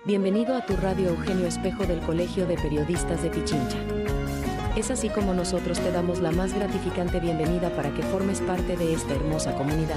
Bienvenido a tu radio Eugenio Espejo del Colegio de Periodistas de Pichincha. Es así como nosotros te damos la más gratificante bienvenida para que formes parte de esta hermosa comunidad.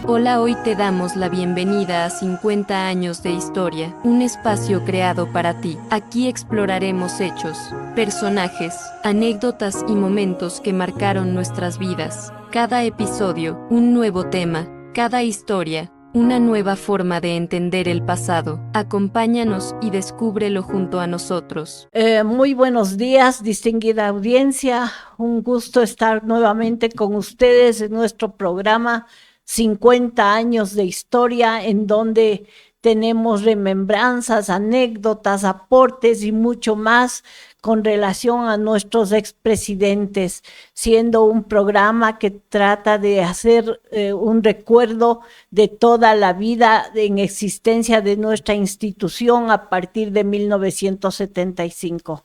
Hola, hoy te damos la bienvenida a 50 años de historia, un espacio creado para ti. Aquí exploraremos hechos, personajes, anécdotas y momentos que marcaron nuestras vidas. Cada episodio, un nuevo tema, cada historia, una nueva forma de entender el pasado. Acompáñanos y descúbrelo junto a nosotros. Muy buenos días, distinguida audiencia. Un gusto estar nuevamente con ustedes en nuestro programa 50 años de historia, en donde tenemos remembranzas, anécdotas, aportes y mucho más con relación a nuestros expresidentes, siendo un programa que trata de hacer un recuerdo de toda la vida en existencia de nuestra institución a partir de 1975.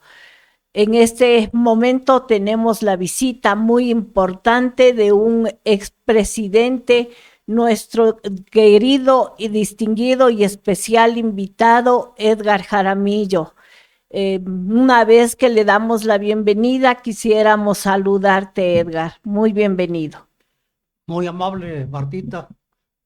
En este momento tenemos la visita muy importante de un expresidente, nuestro querido y distinguido y especial invitado, Edgar Jaramillo. Una vez que le damos la bienvenida, quisiéramos saludarte, Edgar. Muy bienvenido. Muy amable, Martita.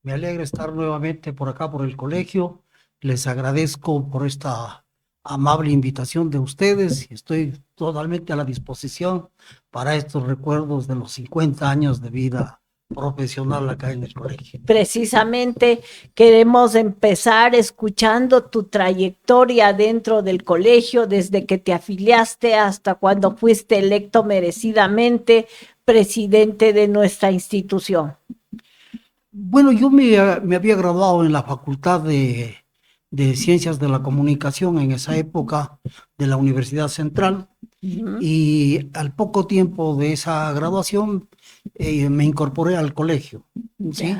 Me alegra estar nuevamente por acá, por el colegio. Les agradezco por esta amable invitación de ustedes y estoy totalmente a la disposición para estos recuerdos de los 50 años de vida profesional acá en el colegio. Precisamente queremos empezar escuchando tu trayectoria dentro del colegio, desde que te afiliaste hasta cuando fuiste electo merecidamente presidente de nuestra institución. Bueno, yo me había graduado en la Facultad de Ciencias de la Comunicación en esa época de la Universidad Central. Y al poco tiempo de esa graduación me incorporé al colegio, ¿sí?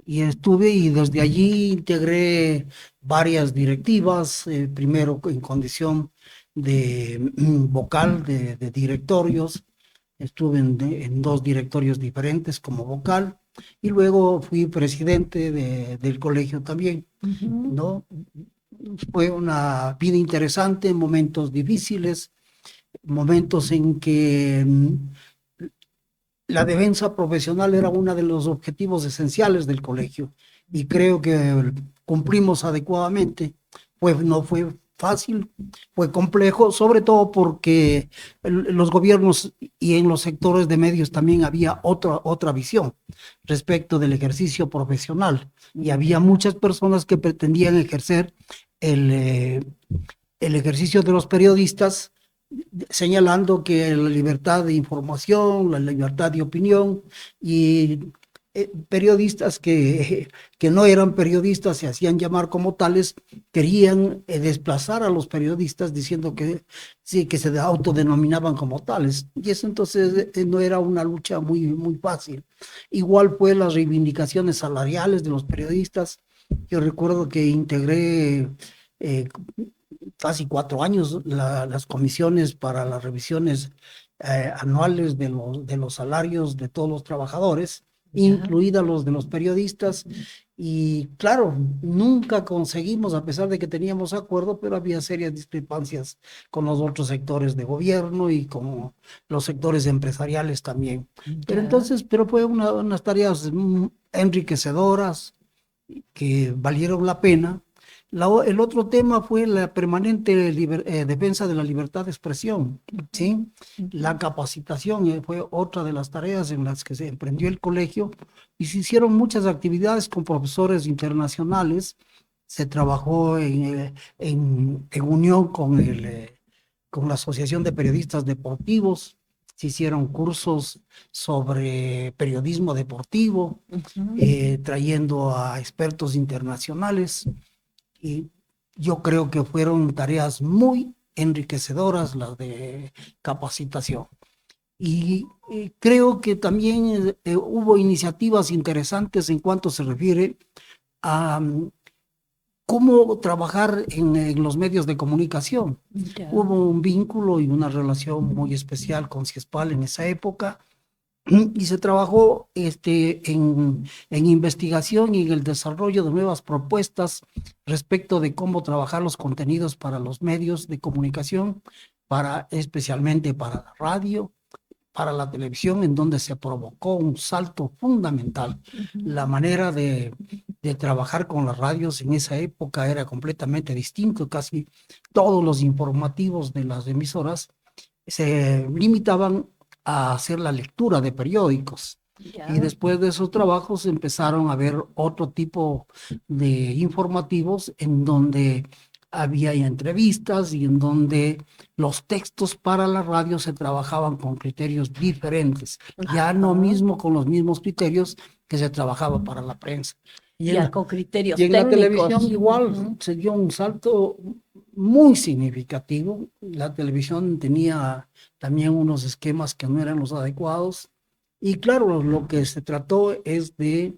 Y estuve y desde allí integré varias directivas, primero en condición de vocal de directorios, estuve en dos directorios diferentes como vocal y luego fui presidente del colegio también, ¿no? Fue una vida interesante, momentos difíciles, momentos en que la defensa profesional era uno de los objetivos esenciales del colegio y creo que cumplimos adecuadamente. Pues no fue fácil, fue complejo, sobre todo porque los gobiernos y en los sectores de medios también había otra visión respecto del ejercicio profesional y había muchas personas que pretendían ejercer el ejercicio de los periodistas, señalando que la libertad de información, la libertad de opinión y periodistas que no eran periodistas, se hacían llamar como tales, querían desplazar a los periodistas diciendo que sí, que se autodenominaban como tales. Y eso entonces no era una lucha muy fácil. Igual fue las reivindicaciones salariales de los periodistas. Yo recuerdo que integré casi 4 años las comisiones para las revisiones anuales de los salarios de todos los trabajadores, incluidas los de los periodistas, y claro, nunca conseguimos, a pesar de que teníamos acuerdo, pero había serias discrepancias con los otros sectores de gobierno y con los sectores empresariales también. Pero fue unas tareas enriquecedoras que valieron la pena. El otro tema fue la permanente defensa de la libertad de expresión, ¿sí? La capacitación fue otra de las tareas en las que se emprendió el colegio y se hicieron muchas actividades con profesores internacionales. Se trabajó en unión con la Asociación de Periodistas Deportivos. Se hicieron cursos sobre periodismo deportivo, trayendo a expertos internacionales. Y yo creo que fueron tareas muy enriquecedoras las de capacitación. Y creo que también hubo iniciativas interesantes en cuanto se refiere a cómo trabajar en los medios de comunicación. Hubo un vínculo y una relación muy especial con CIESPAL en esa época. y se trabajó en investigación y en el desarrollo de nuevas propuestas respecto de cómo trabajar los contenidos para los medios de comunicación, especialmente para la radio, para la televisión, en donde se provocó un salto fundamental. La manera de trabajar con las radios en esa época era completamente distinto. Casi todos los informativos de las emisoras se limitaban a hacer la lectura de periódicos. Ya. Y después de esos trabajos empezaron a haber otro tipo de informativos en donde había entrevistas y en donde los textos para la radio se trabajaban con criterios diferentes, ya no mismo con los mismos criterios que se trabajaba para la prensa. Ya con criterios Y en técnicos. la televisión igual se dio un salto muy significativo. La televisión tenía también unos esquemas que no eran los adecuados. Y claro, lo que se trató es de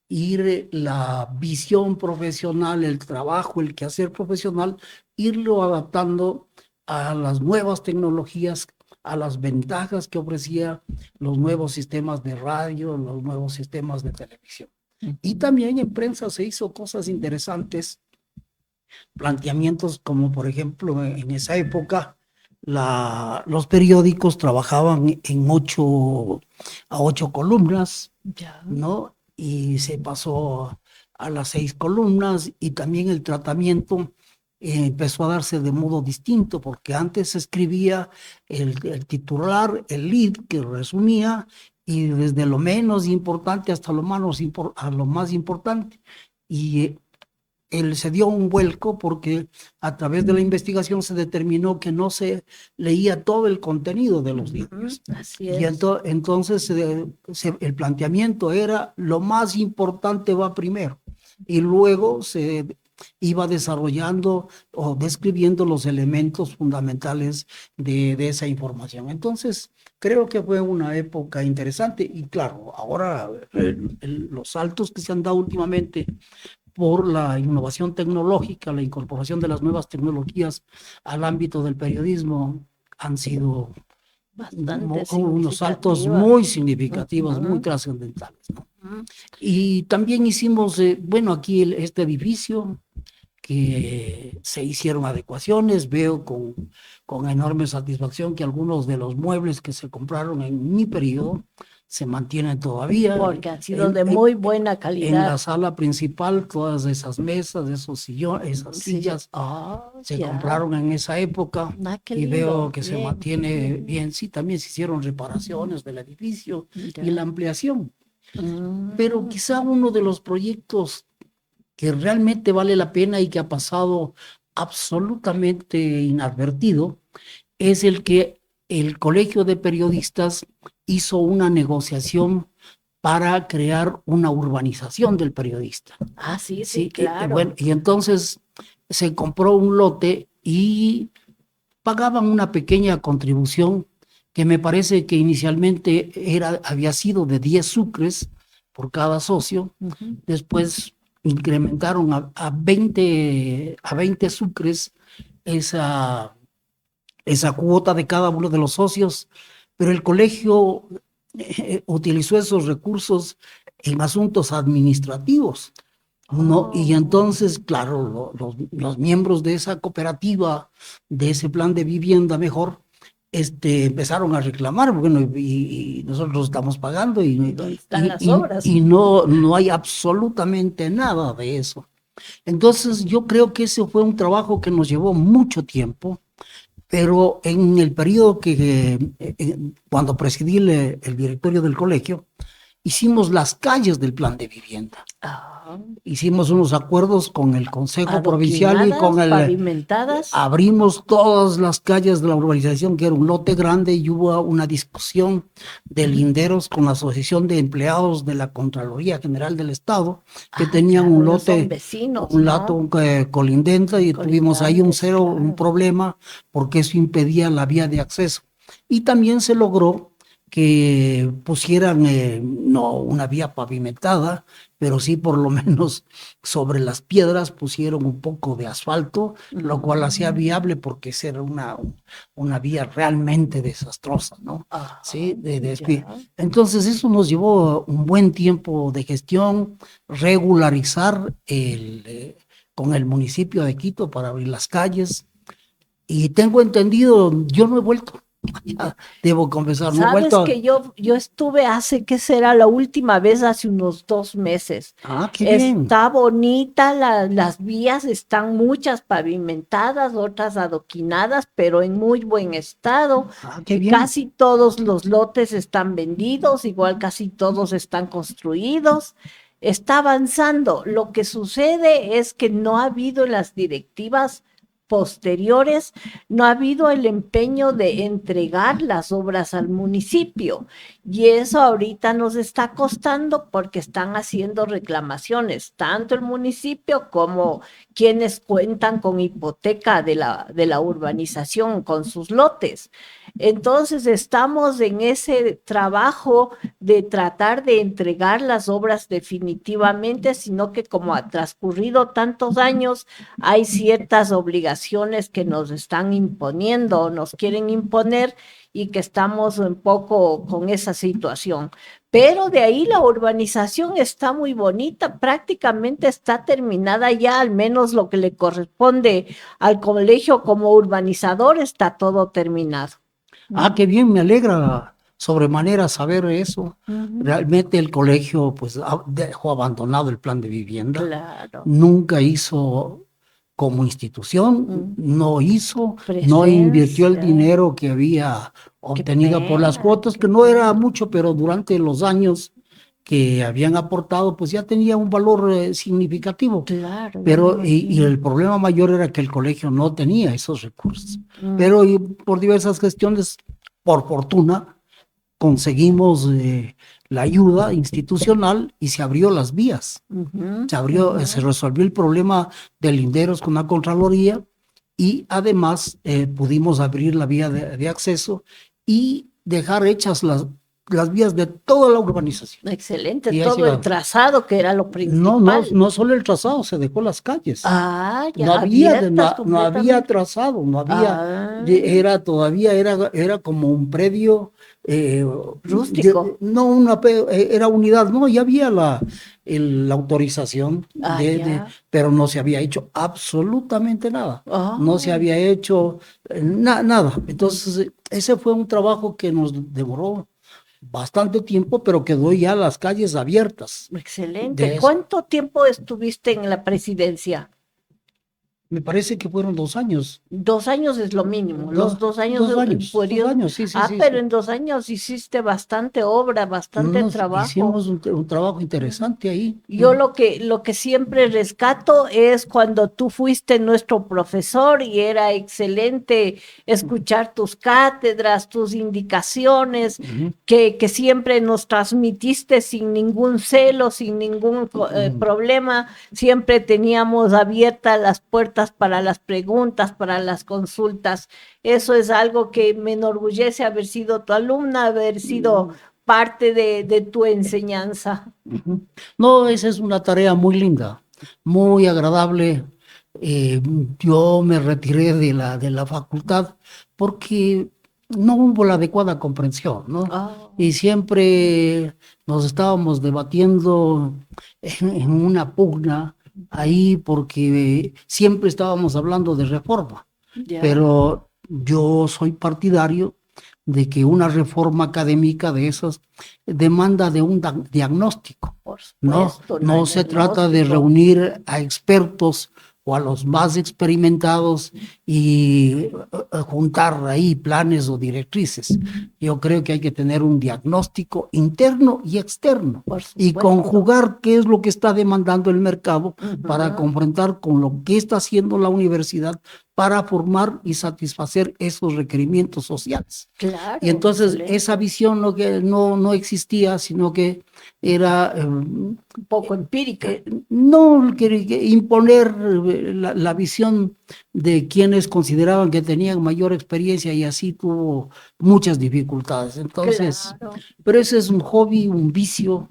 ir la visión profesional, el trabajo, el quehacer profesional, irlo adaptando a las nuevas tecnologías, a las ventajas que ofrecía los nuevos sistemas de radio, los nuevos sistemas de televisión. Y también en prensa se hizo cosas interesantes, planteamientos como por ejemplo en esa época los periódicos trabajaban a 8 columnas, Ya. ¿no? Y se pasó a las 6 columnas y también el tratamiento empezó a darse de modo distinto, porque antes se escribía el titular, el lead que resumía, y desde lo menos importante hasta lo más importante. Y él se dio un vuelco porque a través de la investigación se determinó que no se leía todo el contenido de los libros. Así Y es. entonces el planteamiento era: lo más importante va primero, y luego se iba desarrollando o describiendo los elementos fundamentales de esa información. Entonces, creo que fue una época interesante y claro, ahora los saltos que se han dado últimamente por la innovación tecnológica, la incorporación de las nuevas tecnologías al ámbito del periodismo han sido unos saltos muy significativos, muy trascendentales, ¿no? Y también hicimos, bueno, aquí este edificio, que se hicieron adecuaciones. Veo con enorme satisfacción que algunos de los muebles que se compraron en mi periodo se mantienen todavía. Porque han sido de muy buena calidad. En la sala principal, todas esas mesas, esos sillones, esas sillas, se compraron en esa época. Y veo que se mantiene bien. Sí, también se hicieron reparaciones del edificio y la ampliación. Pero quizá uno de los proyectos que realmente vale la pena y que ha pasado absolutamente inadvertido es el que el Colegio de Periodistas hizo una negociación para crear una urbanización del periodista. Sí, claro. Bueno, y entonces se compró un lote y pagaban una pequeña contribución que me parece que inicialmente había sido de 10 sucres por cada socio. Después incrementaron a 20 sucres esa cuota de cada uno de los socios, pero el colegio utilizó esos recursos en asuntos administrativos, ¿no? Y entonces, claro, los miembros de esa cooperativa, de ese plan de vivienda mejor, empezaron a reclamar, bueno, y nosotros estamos pagando y las obras. Y no hay absolutamente nada de eso. Entonces yo creo que ese fue un trabajo que nos llevó mucho tiempo, pero en el periodo cuando presidí el directorio del colegio, hicimos las calles del plan de vivienda. Hicimos unos acuerdos con el Consejo Provincial y con pavimentadas. Abrimos todas las calles de la urbanización, que era un lote grande, y hubo una discusión de linderos con la Asociación de Empleados de la Contraloría General del Estado, que tenían un lote, colindante, y tuvimos ahí un problema, porque eso impedía la vía de acceso. Y también se logró que pusieran no una vía pavimentada, pero sí por lo menos sobre las piedras pusieron un poco de asfalto, lo cual hacía viable porque esa era una vía realmente desastrosa, ¿no? Sí, entonces eso nos llevó un buen tiempo de gestión, regularizar con el municipio de Quito para abrir las calles, y tengo entendido, yo no he vuelto. Ya, debo confesar, no he Sabes vuelto. que yo estuve ¿qué será? La última vez hace unos 2 meses. Qué bien. Está bonita, las vías están muchas pavimentadas, otras adoquinadas, pero en muy buen estado. Qué bien. Casi todos los lotes están vendidos, igual casi todos están construidos. Está avanzando. Lo que sucede es que no ha habido en las directivas posteriores, no ha habido el empeño de entregar las obras al municipio, y eso ahorita nos está costando porque están haciendo reclamaciones, tanto el municipio como quienes cuentan con hipoteca de la urbanización con sus lotes. Entonces estamos en ese trabajo de tratar de entregar las obras definitivamente, sino que como ha transcurrido tantos años, hay ciertas obligaciones que nos están imponiendo, nos quieren imponer, y que estamos un poco con esa situación. Pero de ahí la urbanización está muy bonita, prácticamente está terminada ya, al menos lo que le corresponde al colegio como urbanizador está todo terminado. Qué bien, me alegra sobremanera saber eso. Realmente el colegio pues dejó abandonado el plan de vivienda. Claro. Nunca hizo como institución, no Presencia. invirtió el dinero que había obtenido por las cuotas, que no era mucho, pero durante los años que habían aportado, pues ya tenía un valor significativo. Claro. Pero, y el problema mayor era que el colegio no tenía esos recursos. Pero por diversas gestiones, por fortuna, conseguimos la ayuda institucional y se abrió las vías. Se resolvió el problema de linderos con la Contraloría, y además pudimos abrir la vía de acceso y dejar hechas las vías de toda la urbanización. Excelente, todo el trazado, que era lo principal. No solo el trazado, se dejó las calles. Ya, no había trazado, no había, era como un predio rústico. Era unidad, no, ya había la autorización, pero no se había hecho absolutamente nada. No se había hecho nada. Entonces, ese fue un trabajo que nos demoró bastante tiempo, pero quedó ya las calles abiertas. Excelente. ¿Cuánto tiempo estuviste en la presidencia? Me parece que fueron 2 años. 2 años es lo mínimo, los 2 años. 2 años, 2 años, sí. Pero en 2 años hiciste bastante obra, bastante trabajo. Hicimos un trabajo interesante ahí. Yo lo que siempre rescato es cuando tú fuiste nuestro profesor, y era excelente escuchar tus cátedras, tus indicaciones, que siempre nos transmitiste sin ningún celo, sin ningún problema. Siempre teníamos abiertas las puertas para las preguntas, para las consultas. Eso es algo que me enorgullece, haber sido tu alumna, haber sido parte de tu enseñanza. No, esa es una tarea muy linda, muy agradable. Yo me retiré de la facultad porque no hubo la adecuada comprensión, ¿no? Y siempre nos estábamos debatiendo en una pugna ahí, porque siempre estábamos hablando de reforma, pero yo soy partidario de que una reforma académica de esas demanda de un diagnóstico. Por supuesto, no se trata de reunir a expertos o a los más experimentados y juntar ahí planes o directrices. Yo creo que hay que tener un diagnóstico interno y externo y conjugar qué es lo que está demandando el mercado para confrontar con lo que está haciendo la universidad para formar y satisfacer esos requerimientos sociales. Claro. Y entonces excelente. esa visión no existía, sino que era Un poco empírica. no que imponer la visión de quienes consideraban que tenían mayor experiencia, y así tuvo muchas dificultades. Entonces, Claro. pero ese es un hobby, un vicio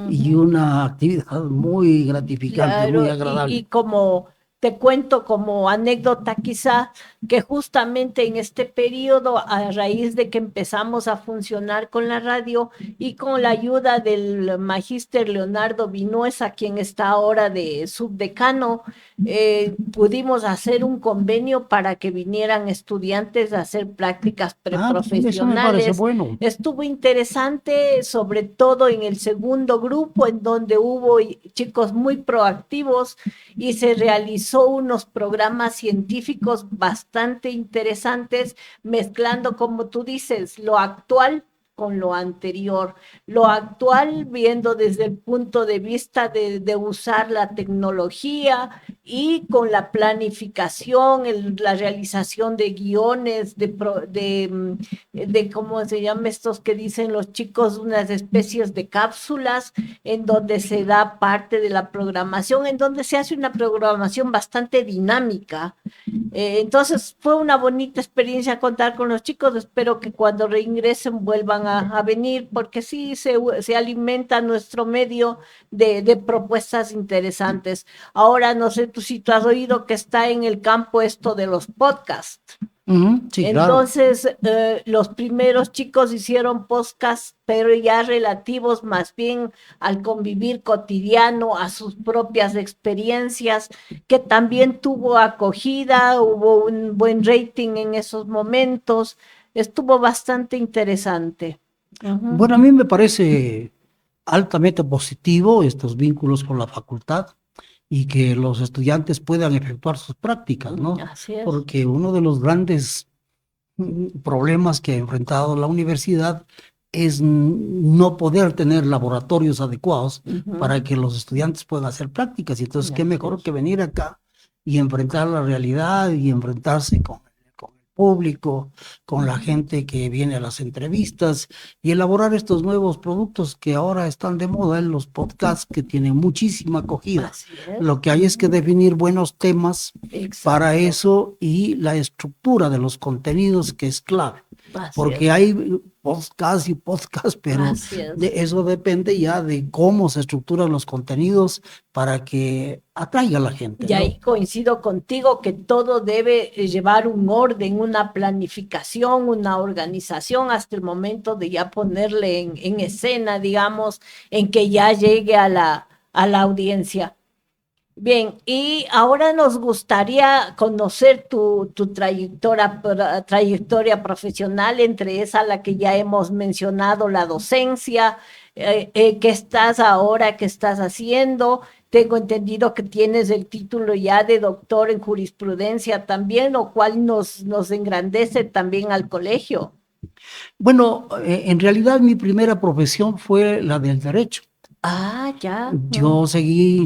y una actividad muy gratificante, muy Claro, agradable. y como te cuento como anécdota quizá, que justamente en este periodo, a raíz de que empezamos a funcionar con la radio y con la ayuda del magíster Leonardo Vinuesa, quien está ahora de subdecano, pudimos hacer un convenio para que vinieran estudiantes a hacer prácticas Eso me parece preprofesionales. bueno. Estuvo interesante, sobre todo en el segundo grupo, en donde hubo chicos muy proactivos y se realizó unos programas científicos bastante interesantes, mezclando, como tú dices, lo actual con lo anterior. Lo actual viendo desde el punto de vista de usar la tecnología y con la planificación, la realización de guiones, de cómo se llama estos que dicen los chicos, unas especies de cápsulas en donde se da parte de la programación, en donde se hace una programación bastante dinámica. Entonces fue una bonita experiencia contar con los chicos. Espero que cuando reingresen vuelvan a venir, porque sí se alimenta nuestro medio de propuestas interesantes. Ahora no sé tú si tú has oído que está en el campo esto de los podcasts. Sí, Entonces, los primeros chicos hicieron podcasts, pero ya relativos más bien al convivir cotidiano, a sus propias experiencias, que también tuvo acogida, hubo un buen rating en esos momentos, estuvo bastante interesante. Bueno, a mí me parece altamente positivo estos vínculos con la facultad y que los estudiantes puedan efectuar sus prácticas, ¿no? Así es. Porque uno de los grandes problemas que ha enfrentado la universidad es no poder tener laboratorios adecuados para que los estudiantes puedan hacer prácticas. Y entonces, qué mejor que venir acá y enfrentar la realidad y enfrentarse con el público, con la gente que viene a las entrevistas y elaborar estos nuevos productos que ahora están de moda en los podcasts, que tienen muchísima acogida. Así es. Lo que hay es que definir buenos temas para Exacto. eso y la estructura de los contenidos, que es clave. Así Porque es. hay podcasts y podcasts, pero Así es. de eso depende ya de cómo se estructuran los contenidos para que atraiga a la gente, Y ¿no? ahí coincido contigo que todo debe llevar un orden, una planificación, una organización hasta el momento de ya ponerle en escena, digamos, en que ya llegue a la audiencia. Bien, y ahora nos gustaría conocer tu trayectoria profesional, entre esa la que ya hemos mencionado, la docencia, ¿qué estás ahora, qué estás haciendo? Tengo entendido que tienes el título ya de doctor en jurisprudencia también, lo cual nos engrandece también al colegio. Bueno, en realidad mi primera profesión fue la del derecho. Ah, ya. Yo seguí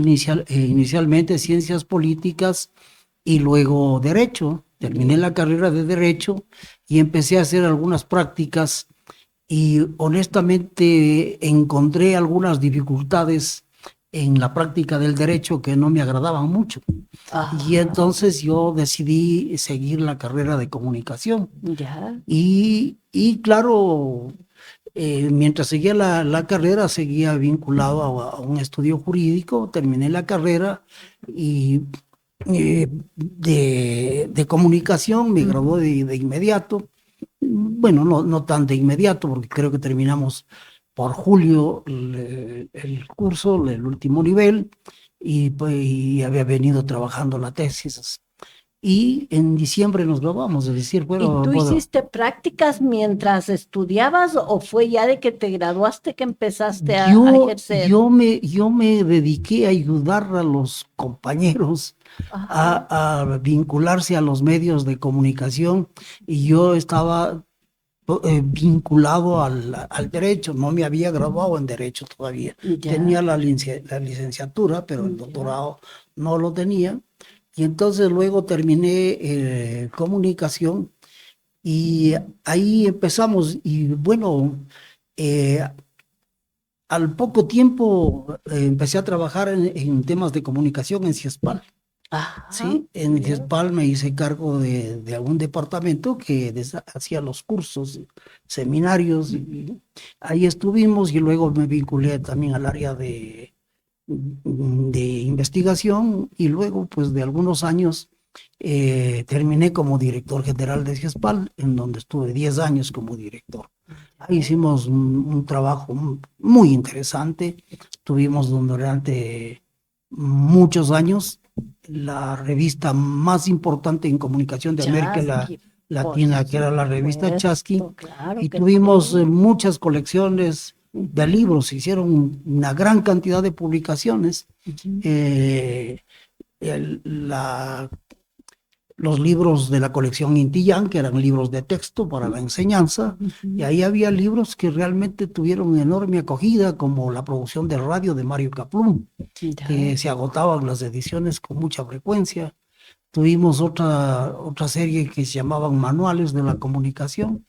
inicialmente ciencias políticas y luego derecho. Terminé la carrera de derecho y empecé a hacer algunas prácticas y honestamente encontré algunas dificultades en la práctica del derecho que no me agradaban mucho. Y entonces yo decidí seguir la carrera de comunicación. Ya. Y claro, mientras seguía la carrera, seguía vinculado a un estudio jurídico. Terminé la carrera y de comunicación me gradué de inmediato. Bueno, no tan de inmediato, porque creo que terminamos por julio el curso, el último nivel, y había venido trabajando la tesis. Y en diciembre nos graduamos, es decir, ¿Y tú hiciste prácticas mientras estudiabas o fue ya de que te graduaste que empezaste a ejercer? Yo me dediqué a ayudar a los compañeros a vincularse a los medios de comunicación, y yo estaba vinculado al derecho. No me había graduado en derecho todavía. Ya. Tenía la licenciatura, pero el doctorado no lo tenía. Y entonces luego terminé comunicación y ahí empezamos. Y bueno, eh, al poco tiempo empecé a trabajar en temas de comunicación en CIESPAL. Ajá, Sí, en ya. CIESPAL me hice cargo de algún departamento que hacía los cursos, seminarios, y ahí estuvimos y luego me vinculé también al área de investigación y luego pues de algunos años terminé como director general de CIESPAL, en donde estuve 10 años como director. Ahí hicimos un trabajo muy interesante, tuvimos durante muchos años la revista más importante en comunicación de América Chasqui, por Latina, que era la revista Chasqui, supuesto, claro y que tuvimos sí. muchas colecciones de libros, se hicieron una gran cantidad de publicaciones. Ujú. eh, el- la- los libros de la colección Intillán, que eran libros de texto para la enseñanza, y ahí había libros que realmente tuvieron enorme acogida, como la producción de radio de Mario Caplún, Ya. que se agotaban las ediciones con mucha frecuencia. Tuvimos otra serie que se llamaban Manuales de la Comunicación.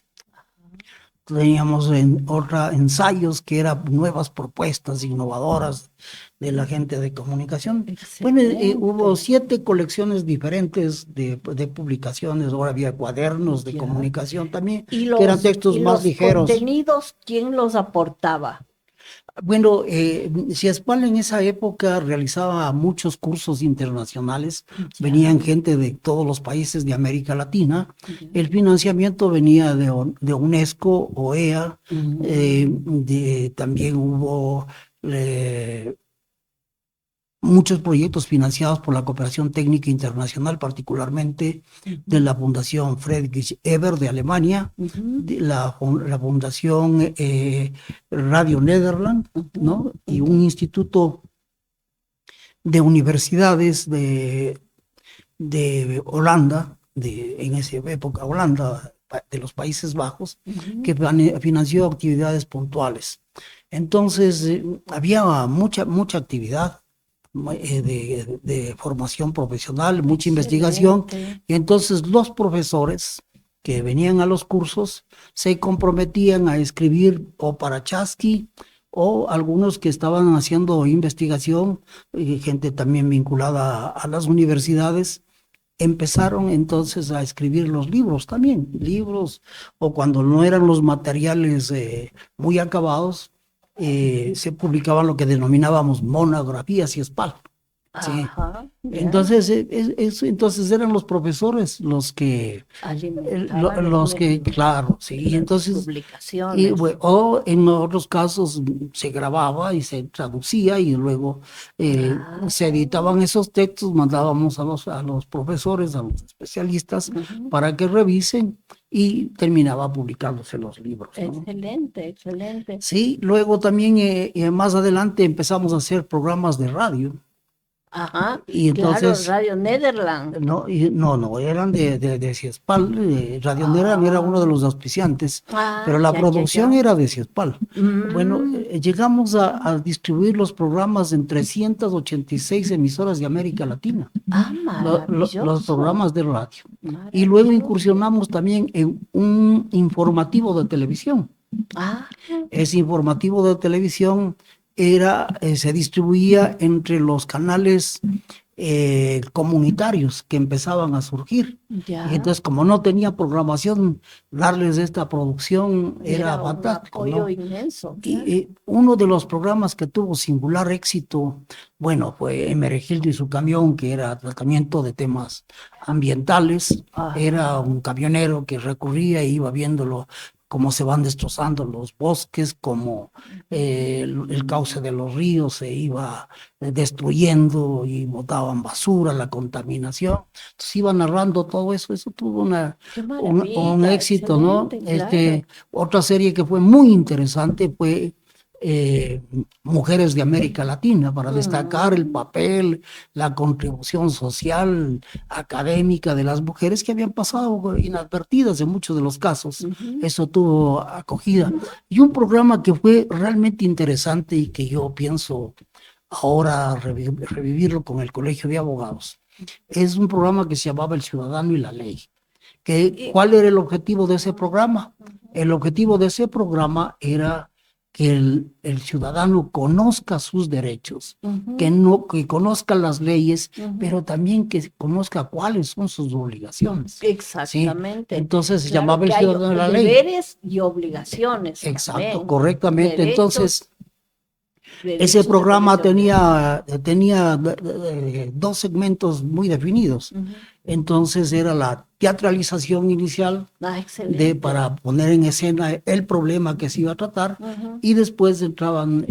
Teníamos ensayos que eran nuevas propuestas innovadoras de la gente de comunicación. Bueno, hubo Excelente. 7 colecciones diferentes de publicaciones. Ahora había cuadernos de Ya. comunicación también, Y que eran los, textos y más los ligeros. contenidos, ¿quién los aportaba? Bueno, CIESPAL en esa época realizaba muchos cursos internacionales, Ya. venían gente de todos los países de América Latina. El financiamiento venía de UNESCO, OEA, también hubo muchos proyectos financiados por la Cooperación Técnica Internacional, particularmente de la Fundación Friedrich Ebert de Alemania, de la Fundación Radio Nederland, ¿no? Y un instituto de universidades de Holanda, en esa época Holanda, de los Países Bajos, que financió actividades puntuales. Entonces, había mucha actividad de formación profesional, mucha investigación, Excelente. y entonces los profesores que venían a los cursos se comprometían a escribir o para Chasqui o algunos que estaban haciendo investigación, gente también vinculada a las universidades, empezaron entonces a escribir los libros también, libros, o cuando no eran los materiales muy acabados, se publicaban lo que denominábamos monografías CIESPAL. Sí. Ajá, ya. Entonces, entonces eran los profesores los que, Alimentaban los el que, medio, claro, sí, y las entonces, publicaciones. o en otros casos se grababa y se traducía y luego se editaban esos textos, mandábamos a los profesores, a los especialistas, para que revisen y terminaba publicándose los libros, ¿no? Excelente, excelente. Sí, luego también más adelante empezamos a hacer programas de radio. Ajá, Y entonces, claro, Radio Nederland. no, eran de CIESPAL. Radio Nederland era uno de los auspiciantes, pero la producción era de CIESPAL. Bueno, llegamos a distribuir los programas en 386 emisoras de América Latina, Maravilloso. los programas de radio. Y luego incursionamos también en un informativo de televisión. Ese informativo de televisión se distribuía entre los canales comunitarios que empezaban a surgir. Ya. Y entonces, como no tenía programación, darles esta producción era fantástico, un apoyo ¿no? inmenso. Y uno de los programas que tuvo singular éxito, bueno, fue Emeregildo y su camión, que era tratamiento de temas ambientales. Era un camionero que recurría e iba viéndolo, cómo se van destrozando los bosques, cómo el cauce de los ríos se iba destruyendo y botaban basura, la contaminación. Entonces iba narrando todo eso tuvo un éxito, ¿no? Claro. Otra serie que fue muy interesante fue Mujeres de América Latina, para destacar el papel, la contribución social, académica de las mujeres que habían pasado inadvertidas en muchos de los casos. Eso tuvo acogida. Y un programa que fue realmente interesante y que yo pienso ahora revivirlo con el Colegio de Abogados. es un programa que se llamaba El Ciudadano y la Ley. ¿Cuál era el objetivo de ese programa? El objetivo de ese programa era que el ciudadano conozca sus derechos, que conozca las leyes, pero también que conozca cuáles son sus obligaciones. Exactamente. ¿Sí? Entonces se Claro llamaba El que hay Ciudadano y la Ley. deberes y obligaciones. Exacto, también. correctamente. Derechos, Entonces, derechos ese y programa obligaciones. tenía dos segmentos muy definidos. Entonces era la teatralización inicial Excelente. para poner en escena el problema que se iba a tratar, y después entraban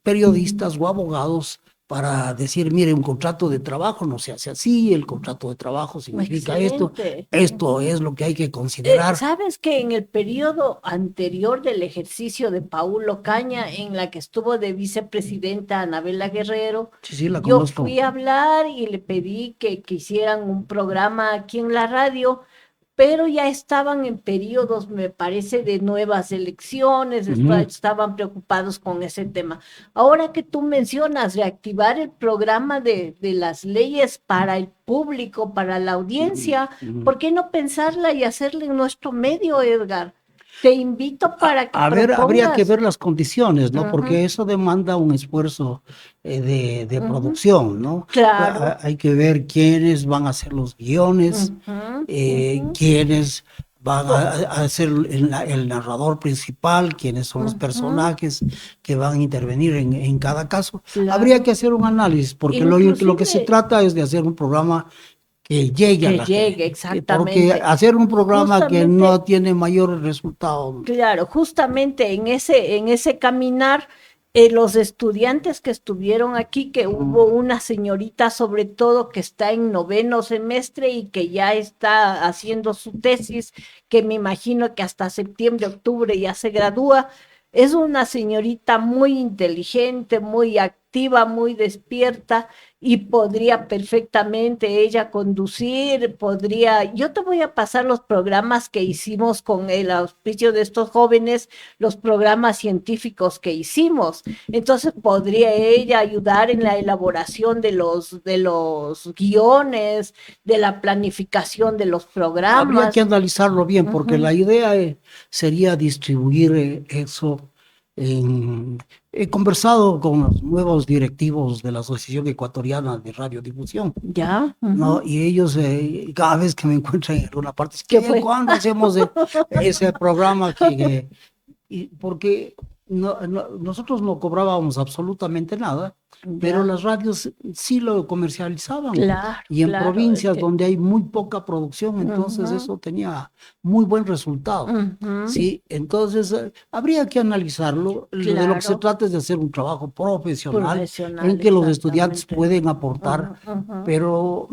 periodistas o abogados para decir, mire, un contrato de trabajo no se hace así, el contrato de trabajo significa Excelente. esto es lo que hay que considerar. ¿Sabes que en el periodo anterior del ejercicio de Paulo Caña, en la que estuvo de vicepresidenta Anabela Guerrero, Sí, la yo conozco. fui a hablar y le pedí que hicieran un programa aquí en la radio, pero ya estaban en periodos, me parece, de nuevas elecciones, estaban preocupados con ese tema. Ahora que tú mencionas reactivar el programa de las leyes para el público, para la audiencia, ¿por qué no pensarla y hacerla en nuestro medio, Edgar? Te invito para que habría que ver las condiciones, ¿no? Porque eso demanda un esfuerzo de producción, ¿no? Claro. Hay que ver quiénes van a hacer los guiones, quiénes van a ser el narrador principal, quiénes son los personajes que van a intervenir en cada caso. Claro. Habría que hacer un análisis, porque lo que se trata es de hacer un programa que llegue a la gente. Exactamente. Porque hacer un programa que no tiene mayor resultado. Claro, justamente en ese caminar, los estudiantes que estuvieron aquí, que hubo una señorita sobre todo que está en 9º semestre y que ya está haciendo su tesis, que me imagino que hasta septiembre, octubre ya se gradúa. Es una señorita muy inteligente, muy activa, muy despierta, y podría perfectamente ella conducir, yo te voy a pasar los programas que hicimos con el auspicio de estos jóvenes, los programas científicos que hicimos. Entonces podría ella ayudar en la elaboración de los guiones, de la planificación de los programas. Habría que analizarlo bien, porque la idea sería distribuir eso. He conversado con los nuevos directivos de la Asociación Ecuatoriana de Radiodifusión. Ya. ¿No? Y ellos, cada vez que me encuentran en una parte, ¿cuándo hacemos ese programa? Porque nosotros no cobrábamos absolutamente nada, pero las radios sí lo comercializaban. Claro, y en provincias donde hay muy poca producción, entonces eso tenía muy buen resultado. ¿Sí? Entonces habría que analizarlo. De lo que se trata es de hacer un trabajo profesional en que los estudiantes pueden aportar, pero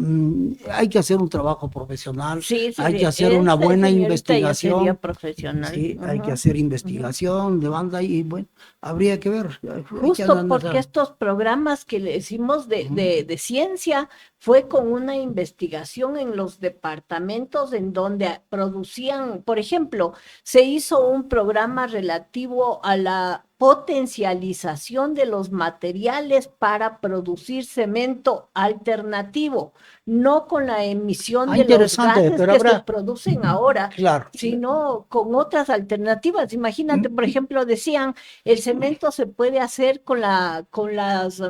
hay que hacer un trabajo profesional, hay que hacer una buena investigación. Profesional. Sí, hay que hacer investigación de banda y bueno, habría que ver. Justo porque estos programas que le hicimos de ciencia fue con una investigación en los departamentos en donde producían, por ejemplo, se hizo un programa relativo a la potencialización de los materiales para producir cemento alternativo, no con la emisión de los gases que se producen ahora, sino con otras alternativas. Imagínate, por ejemplo, decían, el cemento se puede hacer con las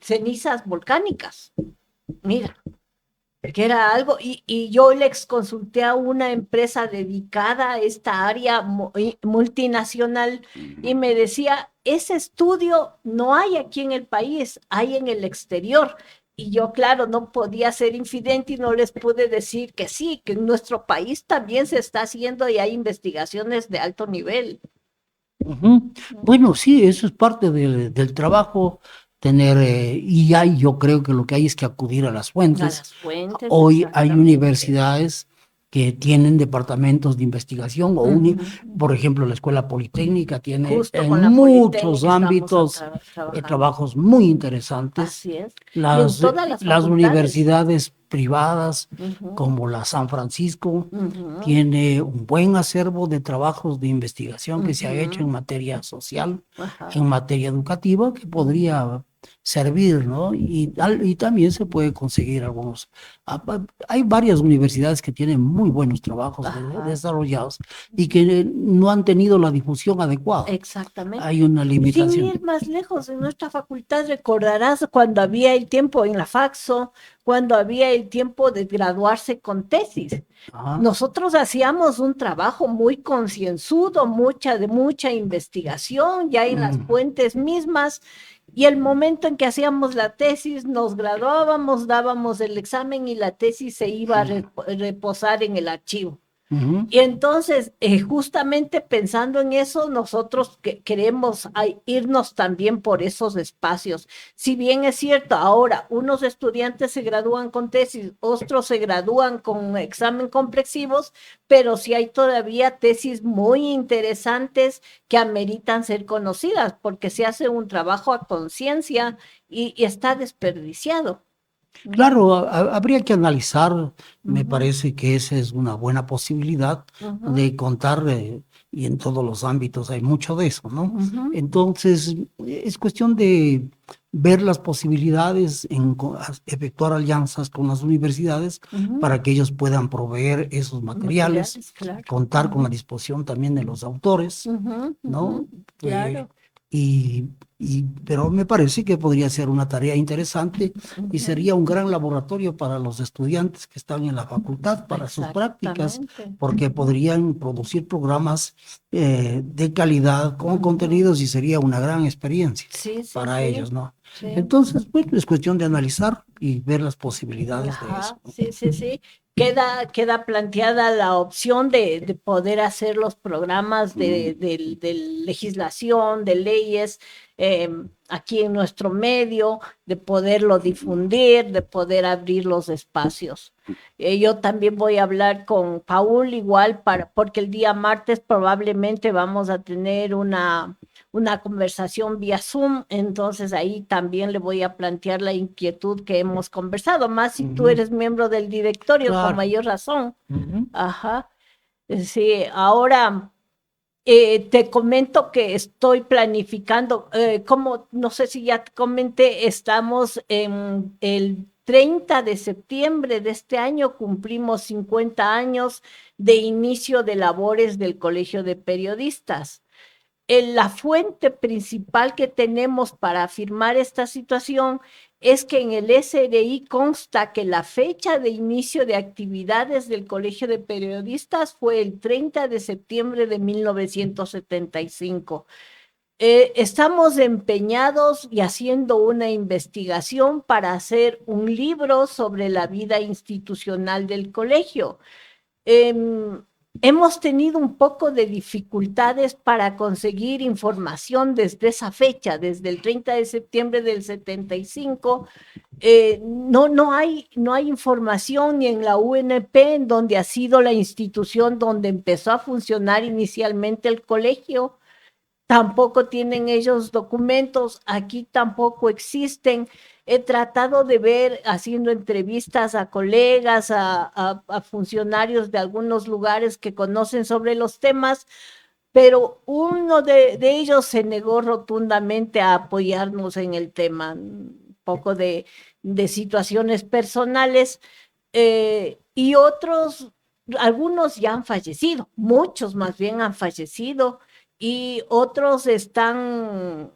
cenizas volcánicas. Mira, que era algo, y yo le consulté a una empresa dedicada a esta área multinacional y me decía, ese estudio no hay aquí en el país, hay en el exterior. Y yo, claro, no podía ser infidente y no les pude decir que sí, que en nuestro país también se está haciendo y hay investigaciones de alto nivel. Bueno, sí, eso es parte del trabajo. Yo creo que lo que hay es que acudir a las fuentes. Hoy hay universidades que tienen departamentos de investigación, por ejemplo, la Escuela Politécnica tiene en muchos ámbitos trabajos muy interesantes. Así es. Las universidades privadas, como la San Francisco, tiene un buen acervo de trabajos de investigación que se ha hecho en materia social, en materia educativa, que podría servir, ¿no? Y también se puede conseguir algunos. Hay varias universidades que tienen muy buenos trabajos desarrollados y que no han tenido la difusión adecuada. Exactamente. Hay una Sin limitación. ir más lejos, en nuestra facultad recordarás cuando había el tiempo en la Faxo, cuando había el tiempo de graduarse con tesis. Ajá. Nosotros hacíamos un trabajo muy concienzudo, de mucha investigación, ya en las fuentes mismas, y el momento en que hacíamos la tesis, nos graduábamos, dábamos el examen y la tesis se iba a reposar en el archivo. Y entonces, justamente pensando en eso, nosotros queremos irnos también por esos espacios. Si bien es cierto, ahora unos estudiantes se gradúan con tesis, otros se gradúan con examen comprensivos, pero sí hay todavía tesis muy interesantes que ameritan ser conocidas, porque se hace un trabajo a conciencia y está desperdiciado. Claro, habría que analizar, me parece que esa es una buena posibilidad de contar, y en todos los ámbitos hay mucho de eso, ¿no? Entonces, es cuestión de ver las posibilidades en efectuar alianzas con las universidades para que ellos puedan proveer esos materiales, claro. contar con la disposición también de los autores, ¿no? Claro. Pero me parece que podría ser una tarea interesante y sería un gran laboratorio para los estudiantes que están en la facultad para sus prácticas, porque podrían producir programas de calidad con contenidos y sería una gran experiencia para ellos, ¿no? Sí. Entonces, bueno, es cuestión de analizar y ver las posibilidades de eso. Sí. Queda planteada la opción de poder hacer los programas de legislación, de leyes, aquí en nuestro medio, de poderlo difundir, de poder abrir los espacios. Yo también voy a hablar con Paul igual, porque el día martes probablemente vamos a tener una conversación vía Zoom, entonces ahí también le voy a plantear la inquietud que hemos conversado, más si tú eres miembro del directorio, con mayor razón. Ajá. Sí, ahora te comento que estoy planificando, como no sé si ya te comenté, estamos en el 30 de septiembre de este año, cumplimos 50 años de inicio de labores del Colegio de Periodistas. La fuente principal que tenemos para afirmar esta situación es que en el SRI consta que la fecha de inicio de actividades del Colegio de Periodistas fue el 30 de septiembre de 1975. Estamos empeñados y haciendo una investigación para hacer un libro sobre la vida institucional del colegio. Hemos tenido un poco de dificultades para conseguir información desde esa fecha, desde el 30 de septiembre del 75. No hay información ni en la UNP, en donde ha sido la institución donde empezó a funcionar inicialmente el colegio. Tampoco tienen ellos documentos, aquí tampoco existen. He tratado de ver, haciendo entrevistas a colegas, a funcionarios de algunos lugares que conocen sobre los temas, pero uno de ellos se negó rotundamente a apoyarnos en el tema, un poco de situaciones personales, y otros, algunos ya han fallecido, muchos más bien han fallecido, y otros están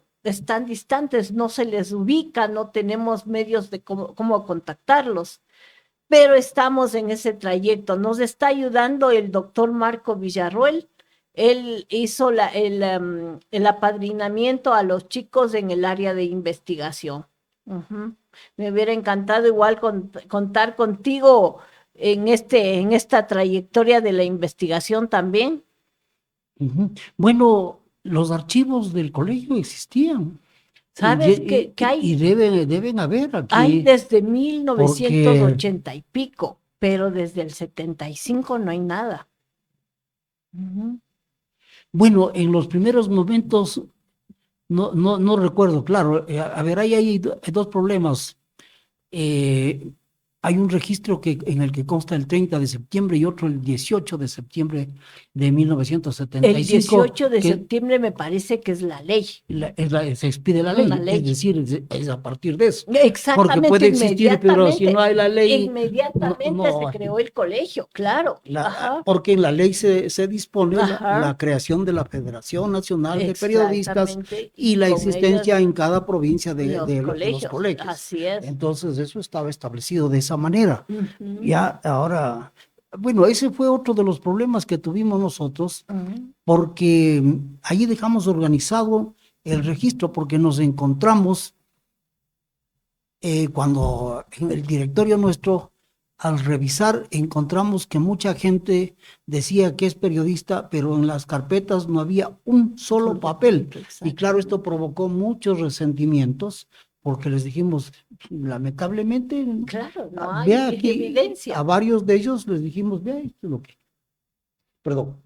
distantes, no se les ubica, no tenemos medios de cómo contactarlos, pero estamos en ese trayecto. Nos está ayudando el doctor Marco Villarroel. Él hizo el apadrinamiento a los chicos en el área de investigación. Me hubiera encantado igual contar contigo en esta trayectoria de la investigación también. Bueno, los archivos del colegio existían. ¿Sabes que hay? Y deben haber aquí. Hay desde 1980 y pico, pero desde el 75 no hay nada. Bueno, en los primeros momentos, no recuerdo, claro. A ver, ahí hay dos problemas. hay un registro en el que consta el 30 de septiembre y otro el 18 de septiembre de 1975. El 18 de que septiembre me parece que es la ley. se expide la ley, Una ley. es decir, es a partir de eso. Exactamente, Porque puede existir, pero si no hay la ley... Inmediatamente se creó el colegio, claro. Ajá. Porque en la ley se dispone Ajá. la creación de la Federación Nacional de Periodistas Exactamente, y la con existencia ellas en cada provincia de los los colegios. colegios. Así es. Entonces eso estaba establecido de esa manera. Ujú. Ya ahora, bueno, ese fue otro de los problemas que tuvimos nosotros, Ujú. porque ahí dejamos organizado el registro, porque nos encontramos cuando en el directorio nuestro, al revisar, encontramos que mucha gente decía que es periodista, pero en las carpetas no había un solo papel. Y claro, esto provocó muchos resentimientos, porque les dijimos, lamentablemente, Claro, no hay vea aquí, evidencia. a varios de ellos les dijimos, vea, esto es lo que, perdón,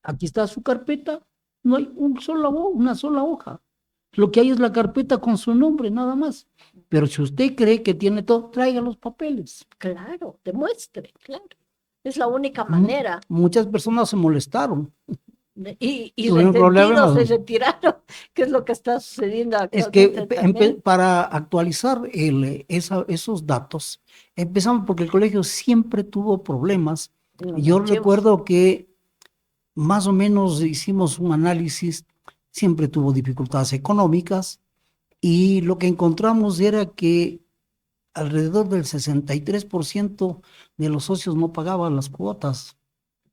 aquí está su carpeta, no hay una sola hoja. Lo que hay es la carpeta con su nombre, nada más. Pero si usted cree que tiene todo, traiga los papeles. Claro, demuestre, claro. Es la única manera. Muchas personas se molestaron. Y Tuvieron problemas. se retiraron, que es lo que está sucediendo Es que actualmente también. para actualizar esos datos, empezamos porque el colegio siempre tuvo problemas. Los Yo archivos. recuerdo que más o menos hicimos un análisis, siempre tuvo dificultades económicas y lo que encontramos era que alrededor del 63% de los socios no pagaban las cuotas.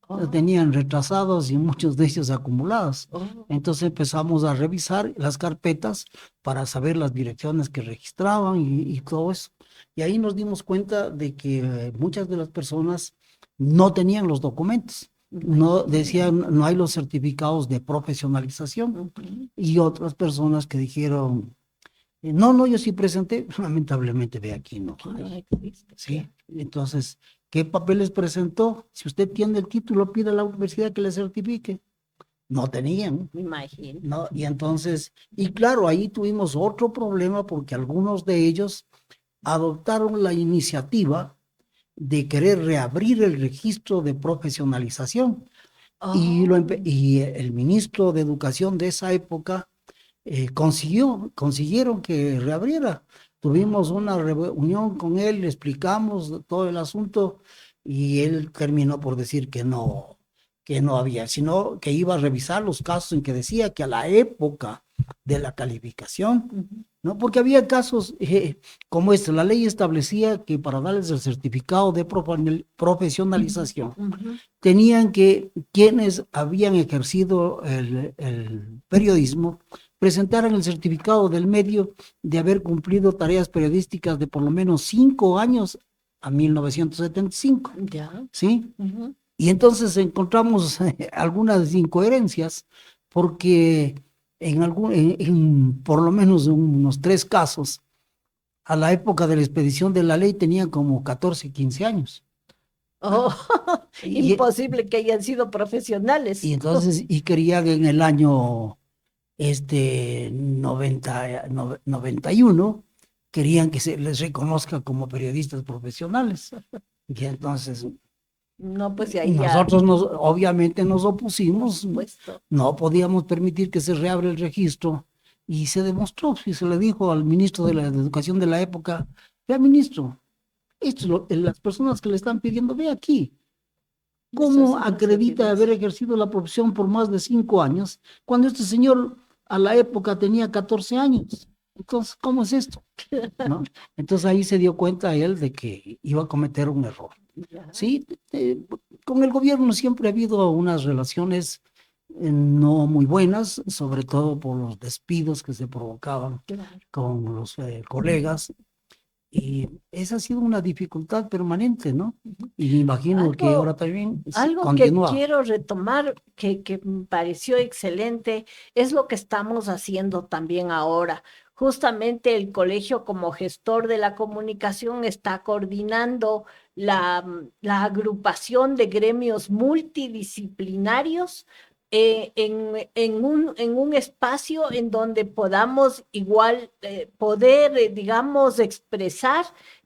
Oh, Tenían retrasados y muchos de ellos acumulados. oh. Entonces empezamos a revisar las carpetas para saber las direcciones que registraban y todo eso. Y ahí nos dimos cuenta de que muchas de las personas no tenían los documentos. No decían, no hay los certificados de profesionalización. Ujú. Y otras personas que dijeron, no, yo sí presenté, lamentablemente ve aquí no Que no hay. existe, Sí, entonces, ¿qué papeles presentó? Si usted tiene el título, pide a la universidad que le certifique. No tenían, me imagino. ¿no? Y entonces, y claro, ahí tuvimos otro problema porque algunos de ellos adoptaron la iniciativa de querer reabrir el registro de profesionalización. Y, Oh, y el ministro de Educación de esa época consiguieron que reabriera. Tuvimos una reunión con él, le explicamos todo el asunto y él terminó por decir que no había, sino que iba a revisar los casos en que decía que a la época de la calificación, ujú. ¿no? Porque había casos como este, la ley establecía que para darles el certificado de profesionalización, Ujú. tenían que quienes habían ejercido el periodismo presentaran el certificado del medio de haber cumplido tareas periodísticas de por lo menos 5 años a 1975, Ya. ¿sí? Ujú. Y entonces encontramos algunas incoherencias porque en por lo menos unos 3 casos, a la época de la expedición de la ley tenían como 14, 15 años. Oh, Y, imposible que hayan sido profesionales. y entonces, y querían en el año 91, querían que se les reconozca como periodistas profesionales. Y entonces No, pues ahí ya, nosotros obviamente nos opusimos, supuesto. no podíamos permitir que se reabra el registro y se demostró, y se le dijo al ministro de la Educación de la época, vea ministro, esto es las personas que le están pidiendo, ve aquí, ¿cómo acredita haber ejercido la profesión por más de 5 años cuando este señor a la época tenía 14 años? Entonces, ¿cómo es esto? ¿No? Entonces ahí se dio cuenta él de que iba a cometer un error. Ya. Sí, con el gobierno siempre ha habido unas relaciones no muy buenas, sobre todo por los despidos que se provocaban Claro. con los colegas. Y esa ha sido una dificultad permanente, ¿no? Y me imagino que Algo- ahora también Algo continúa. que quiero retomar, que me pareció excelente, es lo que estamos haciendo también ahora. Justamente el colegio como gestor de la comunicación está coordinando la agrupación de gremios multidisciplinarios en un espacio en donde podamos igual poder, digamos, expresar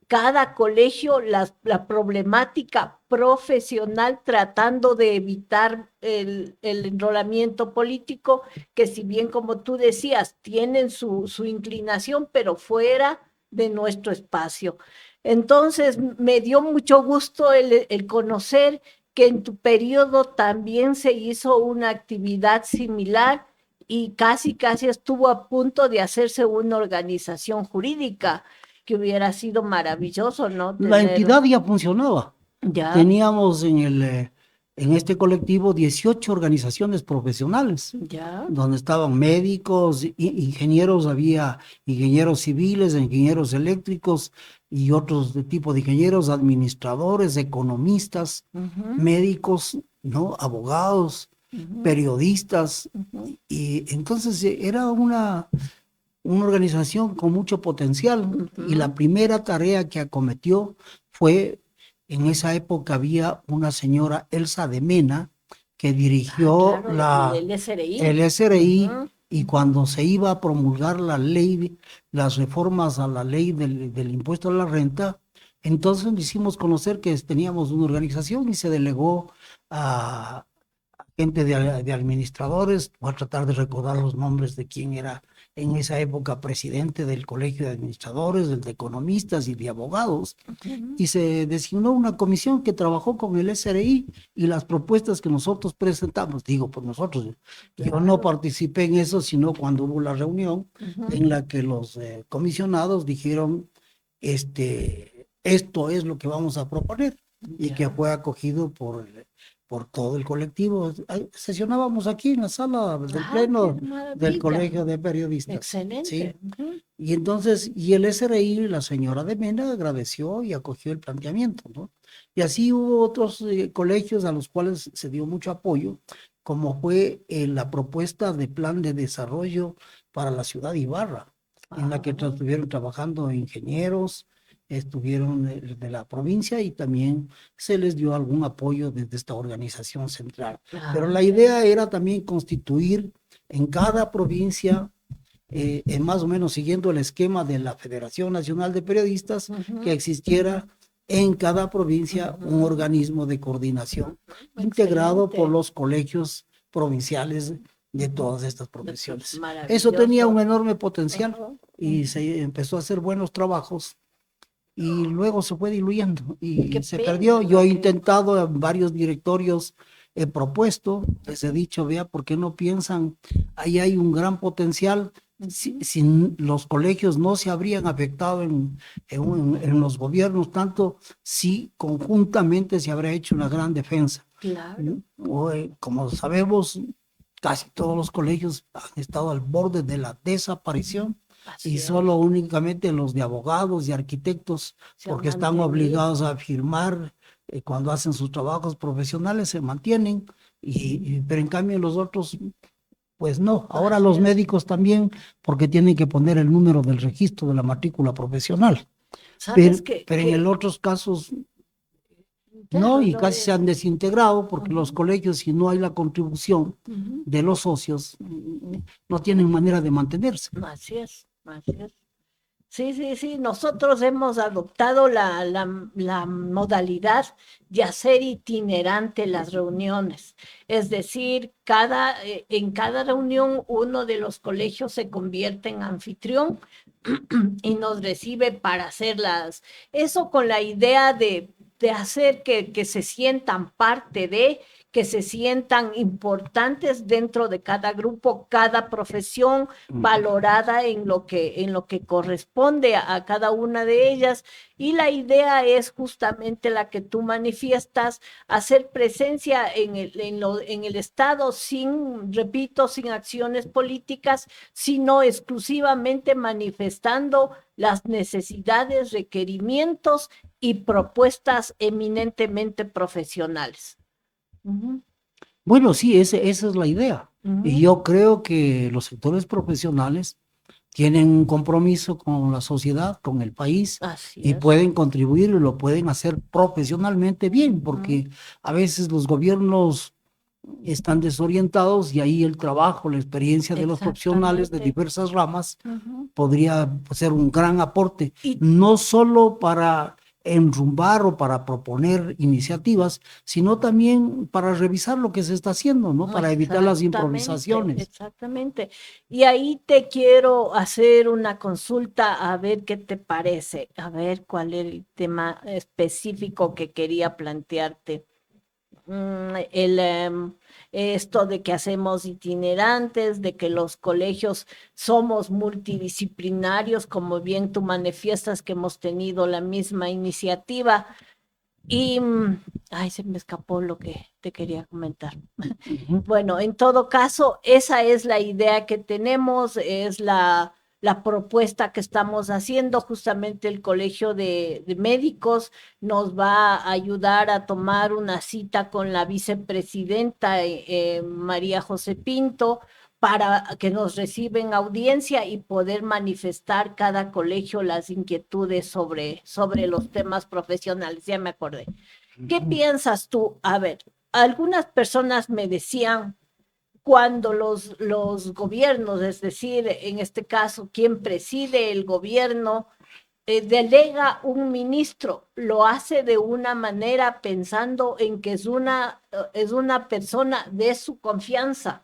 cada colegio la problemática profesional tratando de evitar el enrolamiento político, que si bien como tú decías, tienen su inclinación, pero fuera de nuestro espacio. Entonces, me dio mucho gusto el conocer que en tu periodo también se hizo una actividad similar y casi estuvo a punto de hacerse una organización jurídica, que hubiera sido maravilloso, ¿no? La entidad ya funcionaba. Ya. Teníamos en este colectivo 18 organizaciones profesionales, Ya. donde estaban médicos, ingenieros, había ingenieros civiles, ingenieros eléctricos y otros de tipo de ingenieros, administradores, economistas, médicos, ¿no? Abogados, periodistas. Y entonces era una organización con mucho potencial, y la primera tarea que acometió fue, en esa época había una señora, Elsa de Mena, que dirigió el SRI. el SRI, y cuando se iba a promulgar la ley, las reformas a la ley del impuesto a la renta, entonces hicimos conocer que teníamos una organización y se delegó a gente de administradores. Voy a tratar de recordar los nombres de quién era en esa época presidente del Colegio de Administradores, del de Economistas y de Abogados, y se designó una comisión que trabajó con el SRI y las propuestas que nosotros presentamos. Digo, por nosotros, yo no participé en eso, sino cuando hubo la reunión en la que los comisionados dijeron, esto es lo que vamos a proponer, y que fue acogido por todo el colectivo. Sesionábamos aquí en la sala del Pleno del Colegio de Periodistas. Excelente. ¿Sí? Y entonces, y el SRI, la señora de Mena, agradeció y acogió el planteamiento, ¿no? Y así hubo otros colegios a los cuales se dio mucho apoyo, como fue la propuesta de plan de desarrollo para la ciudad de Ibarra, en la que estuvieron trabajando ingenieros, estuvieron de la provincia, y también se les dio algún apoyo desde esta organización central. Pero la idea era también constituir en cada provincia, más o menos siguiendo el esquema de la Federación Nacional de Periodistas, que existiera en cada provincia un organismo de coordinación integrado por los colegios provinciales de todas estas profesiones. Eso tenía un enorme potencial y se empezó a hacer buenos trabajos. Y luego se fue diluyendo y se perdió. Yo he intentado en varios directorios, he propuesto, les he dicho, vea, ¿por qué no piensan? Ahí hay un gran potencial. Si los colegios no se habrían afectado en los gobiernos tanto, si conjuntamente se habría hecho una gran defensa. Claro. Como sabemos, casi todos los colegios han estado al borde de la desaparición. Y solo únicamente los de abogados y arquitectos, porque están obligados a firmar cuando hacen sus trabajos profesionales, se mantienen, pero en cambio los otros, pues no. Ahora los médicos también, porque tienen que poner el número del registro de la matrícula profesional. Pero en otros casos no, y casi se han desintegrado, porque los colegios, si no hay la contribución de los socios, no tienen manera de mantenerse. Así es. Así es. Sí. Nosotros hemos adoptado la modalidad de hacer itinerante las reuniones. Es decir, en cada reunión uno de los colegios se convierte en anfitrión y nos recibe para hacerlas. Eso con la idea de hacer que se sientan parte que se sientan importantes dentro de cada grupo, cada profesión valorada en lo que corresponde a cada una de ellas. Y la idea es justamente la que tú manifiestas, hacer presencia en el Estado sin acciones políticas, sino exclusivamente manifestando las necesidades, requerimientos y propuestas eminentemente profesionales. Bueno, sí, esa es la idea. Y yo creo que los sectores profesionales tienen un compromiso con la sociedad, con el país, y pueden contribuir y lo pueden hacer profesionalmente bien, porque a veces los gobiernos están desorientados y ahí el trabajo, la experiencia de los profesionales de Exactamente. diversas ramas Ujú. podría ser un gran aporte, Y no solo para enrumbar o para proponer iniciativas, sino también para revisar lo que se está haciendo, ¿no? Para evitar las improvisaciones. exactamente. Y ahí te quiero hacer una consulta a ver qué te parece, a ver cuál es el tema específico que quería plantearte. Esto de que hacemos itinerantes, de que los colegios somos multidisciplinarios, como bien tú manifiestas que hemos tenido la misma iniciativa. Y, ay, se me escapó lo que te quería comentar. Ujú. Bueno, en todo caso, esa es la idea que tenemos, es la propuesta que estamos haciendo. Justamente el Colegio de Médicos nos va a ayudar a tomar una cita con la vicepresidenta María José Pinto para que nos reciben audiencia y poder manifestar cada colegio las inquietudes sobre los temas profesionales. Ya me acordé. ¿Qué piensas tú? A ver, algunas personas me decían cuando los gobiernos, es decir, en este caso, quien preside el gobierno, delega un ministro, lo hace de una manera pensando en que es una persona de su confianza,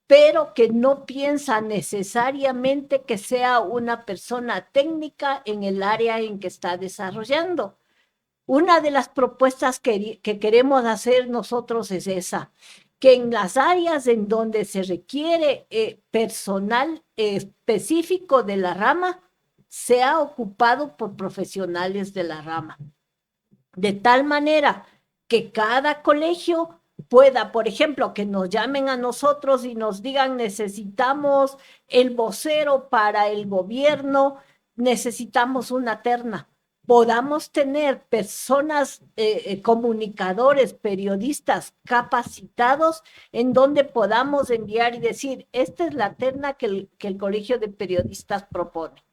pero que no piensa necesariamente que sea una persona técnica en el área en que está desarrollando. Una de las propuestas que queremos hacer nosotros es esa, que en las áreas en donde se requiere personal específico de la rama, sea ocupado por profesionales de la rama. De tal manera que cada colegio pueda, por ejemplo, que nos llamen a nosotros y nos digan necesitamos el vocero para el gobierno, necesitamos una terna. Podamos tener personas, comunicadores, periodistas capacitados en donde podamos enviar y decir, esta es la terna que el Colegio de Periodistas propone.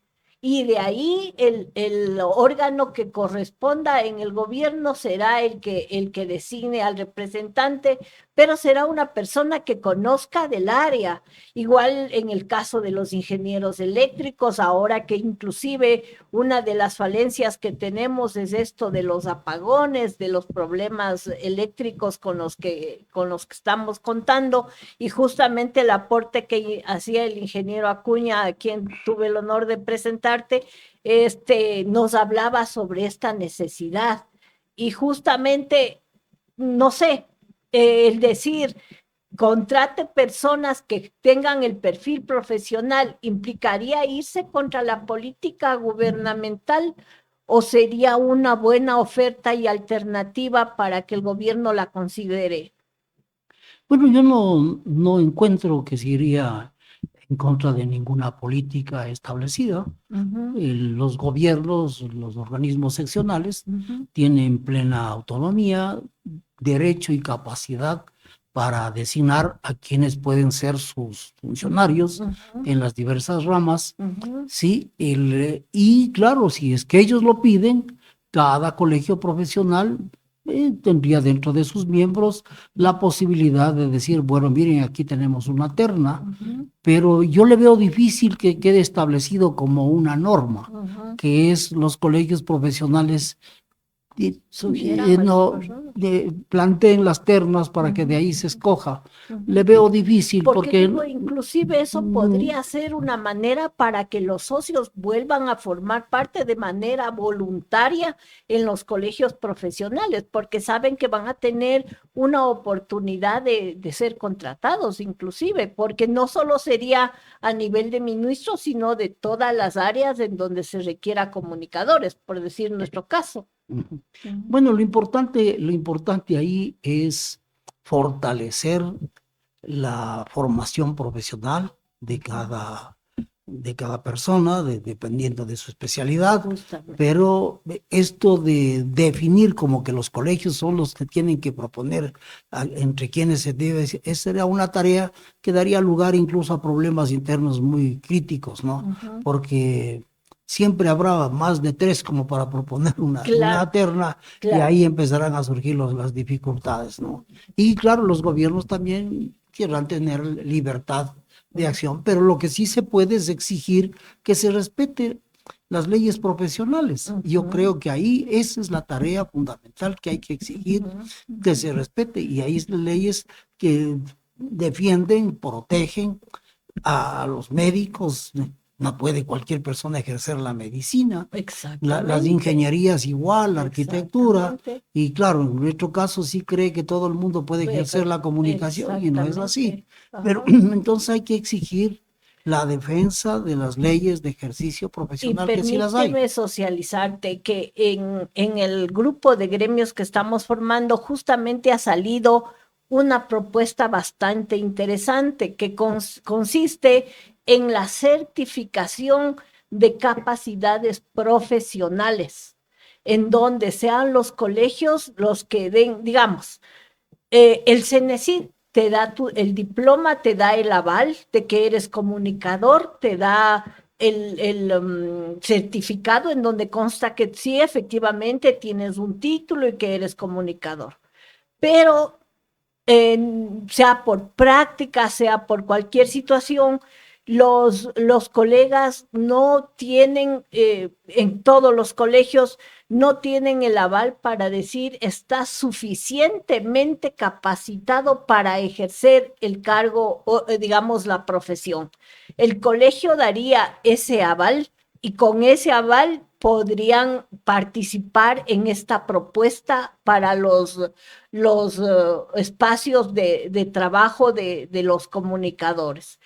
Y de ahí el órgano que corresponda en el gobierno será el que designe al representante, pero será una persona que conozca del área. Igual en el caso de los ingenieros eléctricos, ahora que inclusive una de las falencias que tenemos es esto de los apagones, de los problemas eléctricos con los que estamos contando, y justamente el aporte que hacía el ingeniero Acuña, a quien tuve el honor de presentarte, nos hablaba sobre esta necesidad. Y justamente, no sé, el decir, contrate personas que tengan el perfil profesional, ¿implicaría irse contra la política gubernamental o sería una buena oferta y alternativa para que el gobierno la considere? Bueno, yo no encuentro que se iría en contra de ninguna política establecida. Los gobiernos, los organismos seccionales tienen plena autonomía, derecho y capacidad para designar a quienes pueden ser sus funcionarios en las diversas ramas. Sí, y claro, si es que ellos lo piden, cada colegio profesional tendría dentro de sus miembros la posibilidad de decir, bueno, miren, aquí tenemos una terna, pero yo le veo difícil que quede establecido como una norma, que es los colegios profesionales no planteen las ternas para que de ahí se escoja. Le veo difícil porque digo, inclusive eso podría ser una manera para que los socios vuelvan a formar parte de manera voluntaria en los colegios profesionales, porque saben que van a tener una oportunidad de ser contratados, inclusive, porque no solo sería a nivel de ministros, sino de todas las áreas en donde se requiera comunicadores, por decir nuestro caso. Bueno, lo importante ahí es fortalecer la formación profesional de cada persona, dependiendo de su especialidad. Justamente. Pero esto de definir como que los colegios son los que tienen que proponer entre quienes se debe, esa sería una tarea que daría lugar incluso a problemas internos muy críticos, ¿no? Porque siempre habrá más de 3 como para proponer una terna, y ahí empezarán a surgir las dificultades, ¿no? Y claro, los gobiernos también querrán tener libertad de acción, pero lo que sí se puede es exigir que se respete las leyes profesionales. Yo creo que ahí esa es la tarea fundamental que hay que exigir, que se respete, y ahí es las leyes que defienden, protegen a los médicos. No puede cualquier persona ejercer la medicina, las ingenierías igual, la arquitectura, y claro, en nuestro caso sí cree que todo el mundo puede ejercer la comunicación, y no es así. Pero entonces hay que exigir la defensa de las leyes de ejercicio profesional, que sí las hay. Y permíteme socializarte que en el grupo de gremios que estamos formando justamente ha salido una propuesta bastante interesante que consiste en la certificación de capacidades profesionales, en donde sean los colegios los que den, digamos, el CENESID te da el diploma, te da el aval de que eres comunicador, te da el certificado en donde consta que sí, efectivamente tienes un título y que eres comunicador. Pero sea por práctica, sea por cualquier situación, los colegas no tienen, en todos los colegios, no tienen el aval para decir estás suficientemente capacitado para ejercer el cargo o, digamos, la profesión. El colegio daría ese aval y con ese aval podrían participar en esta propuesta para los espacios de trabajo de los comunicadores.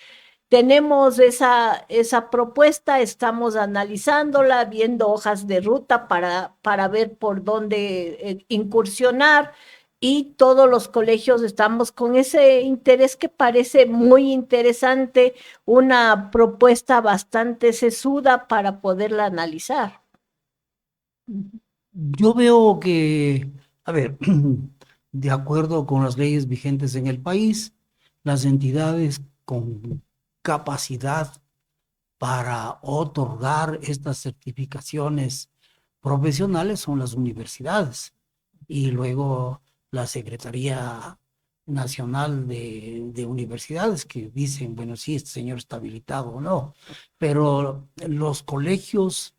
Tenemos esa propuesta, estamos analizándola, viendo hojas de ruta para ver por dónde incursionar, y todos los colegios estamos con ese interés que parece muy interesante, una propuesta bastante sesuda para poderla analizar. Yo veo que, a ver, de acuerdo con las leyes vigentes en el país, las entidades con capacidad para otorgar estas certificaciones profesionales son las universidades, y luego la Secretaría Nacional de Universidades, que dicen, bueno, sí, este señor está habilitado o no, pero los colegios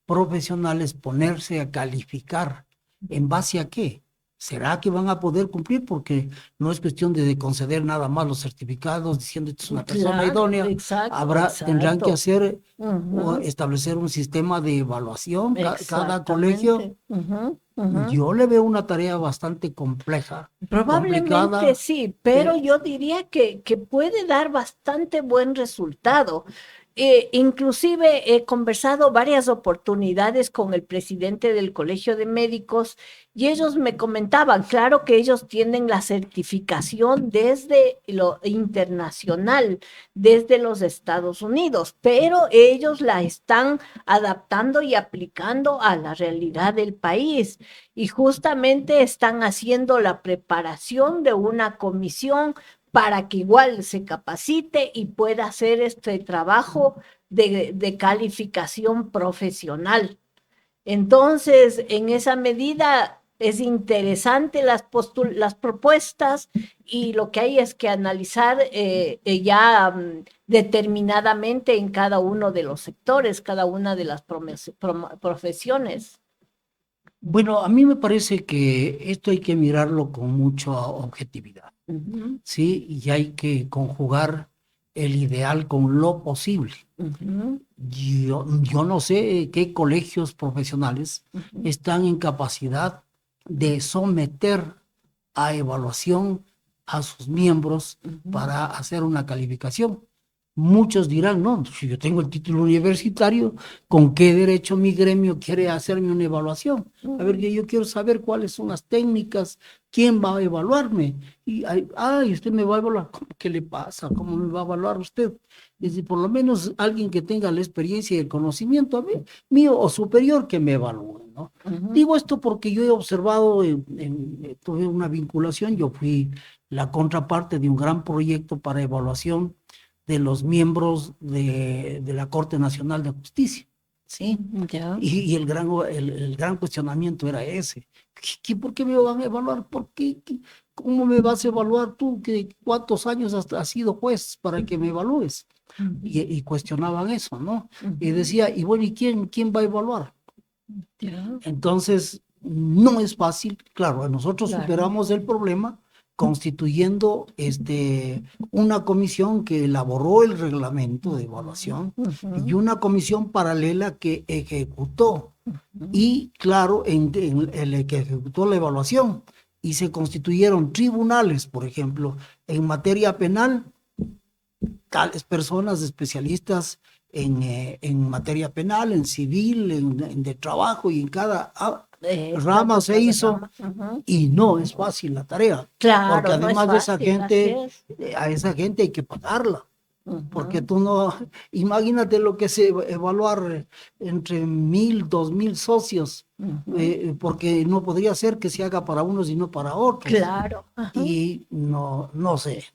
profesionales ponerse a calificar, ¿en base a qué? ¿Será que van a poder cumplir? Porque no es cuestión de conceder nada más los certificados diciendo que es una persona idónea. Tendrán que hacer o establecer un sistema de evaluación cada colegio. Yo le veo una tarea bastante compleja. Probablemente complicada, sí, pero yo diría que puede dar bastante buen resultado. Inclusive he conversado varias oportunidades con el presidente del Colegio de Médicos y ellos me comentaban, claro que ellos tienen la certificación desde lo internacional, desde los Estados Unidos, pero ellos la están adaptando y aplicando a la realidad del país, y justamente están haciendo la preparación de una comisión para que igual se capacite y pueda hacer este trabajo de calificación profesional. Entonces, en esa medida es interesante las propuestas, y lo que hay es que analizar ya determinadamente en cada uno de los sectores, cada una de las profesiones. Bueno, a mí me parece que esto hay que mirarlo con mucha objetividad, ¿sí? Y hay que conjugar el ideal con lo posible. Yo no sé qué colegios profesionales están en capacidad de someter a evaluación a sus miembros para hacer una calificación. Muchos dirán, no, si yo tengo el título universitario, ¿con qué derecho mi gremio quiere hacerme una evaluación? A ver, yo quiero saber cuáles son las técnicas, quién va a evaluarme. Y usted me va a evaluar. ¿Qué le pasa? ¿Cómo me va a evaluar usted? Es decir, por lo menos alguien que tenga la experiencia y el conocimiento a mí, mío o superior, que me evalúe, ¿no? Digo esto porque yo he observado, tuve una vinculación, yo fui la contraparte de un gran proyecto para evaluación de los miembros de la Corte Nacional de Justicia, ¿sí? Ya. Y el gran cuestionamiento era ese. ¿Por qué me van a evaluar? ¿Por qué? ¿Cómo me vas a evaluar tú? ¿Cuántos años has sido juez para que me evalúes? Y cuestionaban eso, ¿no? Y decía, y bueno, ¿y quién va a evaluar? Ya. Entonces, no es fácil. Claro, nosotros Claro. superamos el problema constituyendo una comisión que elaboró el reglamento de evaluación y una comisión paralela que ejecutó. Y claro, en el que ejecutó la evaluación, y se constituyeron tribunales, por ejemplo, en materia penal, tales personas especialistas en materia penal, en civil, en de trabajo, y en cada rama se hizo. Y no es fácil la tarea, Claro, porque no es además de esa fácil, gente, así es. a esa gente hay que pagarla. Porque tú no, imagínate lo que es evaluar entre 1,000, 2,000 socios, porque no podría ser que se haga para unos y no para otros. Claro. Y no sé.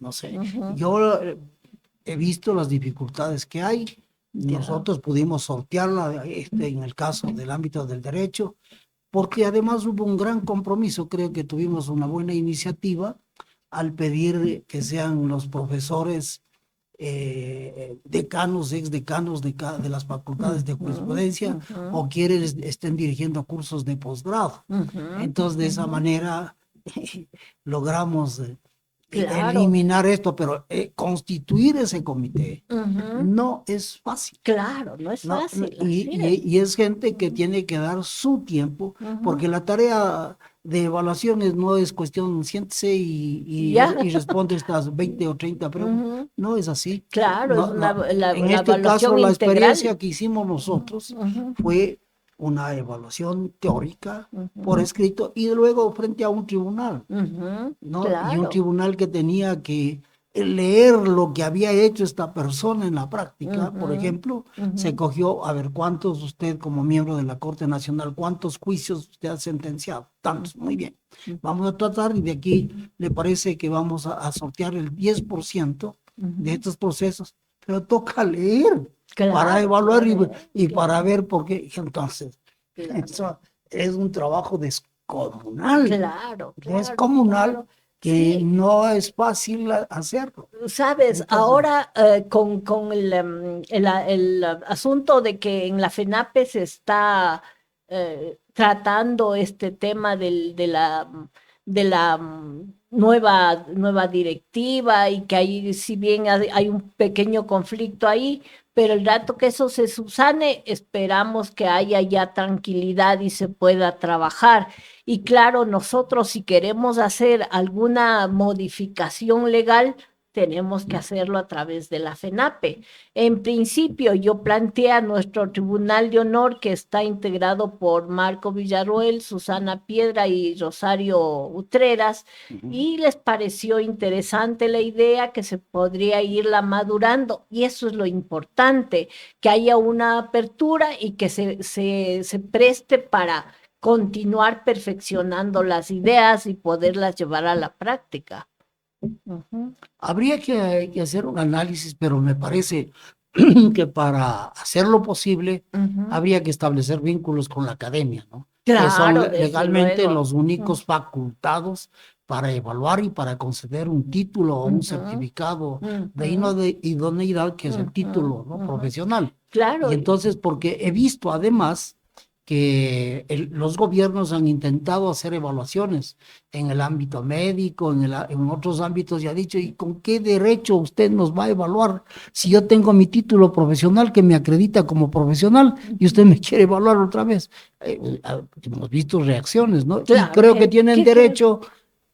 Yo he visto las dificultades que hay. Ya. Nosotros pudimos sortearla en el caso del ámbito del derecho, porque además hubo un gran compromiso. Creo que tuvimos una buena iniciativa al pedir que sean los profesores, decanos, exdecanos de las facultades de jurisprudencia, o quienes estén dirigiendo cursos de posgrado. Entonces, de esa manera logramos Claro. eliminar esto, pero constituir ese comité no es fácil. Claro, no es No, fácil. y es gente que tiene que dar su tiempo, porque la tarea de evaluación no es cuestión, siéntese y responde estas 20 o 30 preguntas. No es así. Claro, No, es no. la En este caso, evaluación la integral. experiencia que hicimos nosotros fue una evaluación teórica por escrito y luego frente a un tribunal, ¿no? Claro. Y un tribunal que tenía que leer lo que había hecho esta persona en la práctica. Por ejemplo, se cogió, a ver, ¿cuántos usted como miembro de la Corte Nacional, cuántos juicios usted ha sentenciado? Tantos, muy bien. Vamos a tratar, y de aquí le parece que vamos a sortear el 10% de estos procesos, pero toca leer. Claro, para evaluar y para ver por qué. Y entonces, eso es un trabajo descomunal. Claro. Descomunal, que no es fácil hacerlo. Sabes, entonces, ahora con el asunto de que en la FENAPE se está tratando este tema de la nueva directiva, y que ahí, si bien hay un pequeño conflicto ahí, pero el rato que eso se subsane, esperamos que haya ya tranquilidad y se pueda trabajar. Y claro, nosotros, si queremos hacer alguna modificación legal, tenemos que hacerlo a través de la FENAPE. En principio, yo planteé a nuestro Tribunal de Honor, que está integrado por Marco Villarroel, Susana Piedra y Rosario Utreras, y les pareció interesante la idea, que se podría irla madurando, y eso es lo importante, que haya una apertura y que se preste para continuar perfeccionando las ideas y poderlas llevar a la práctica. Habría que hacer un análisis, pero me parece que para hacerlo posible habría que establecer vínculos con la academia, ¿no? Claro, que son legalmente los únicos facultados para evaluar y para conceder un título o un certificado de idoneidad, que es el título, ¿no? profesional. Claro. Y entonces, porque he visto además que los gobiernos han intentado hacer evaluaciones en el ámbito médico, en otros ámbitos, y ha dicho, ¿y con qué derecho usted nos va a evaluar si yo tengo mi título profesional que me acredita como profesional y usted me quiere evaluar otra vez? Hemos visto reacciones, ¿no? Claro, y creo que tienen derecho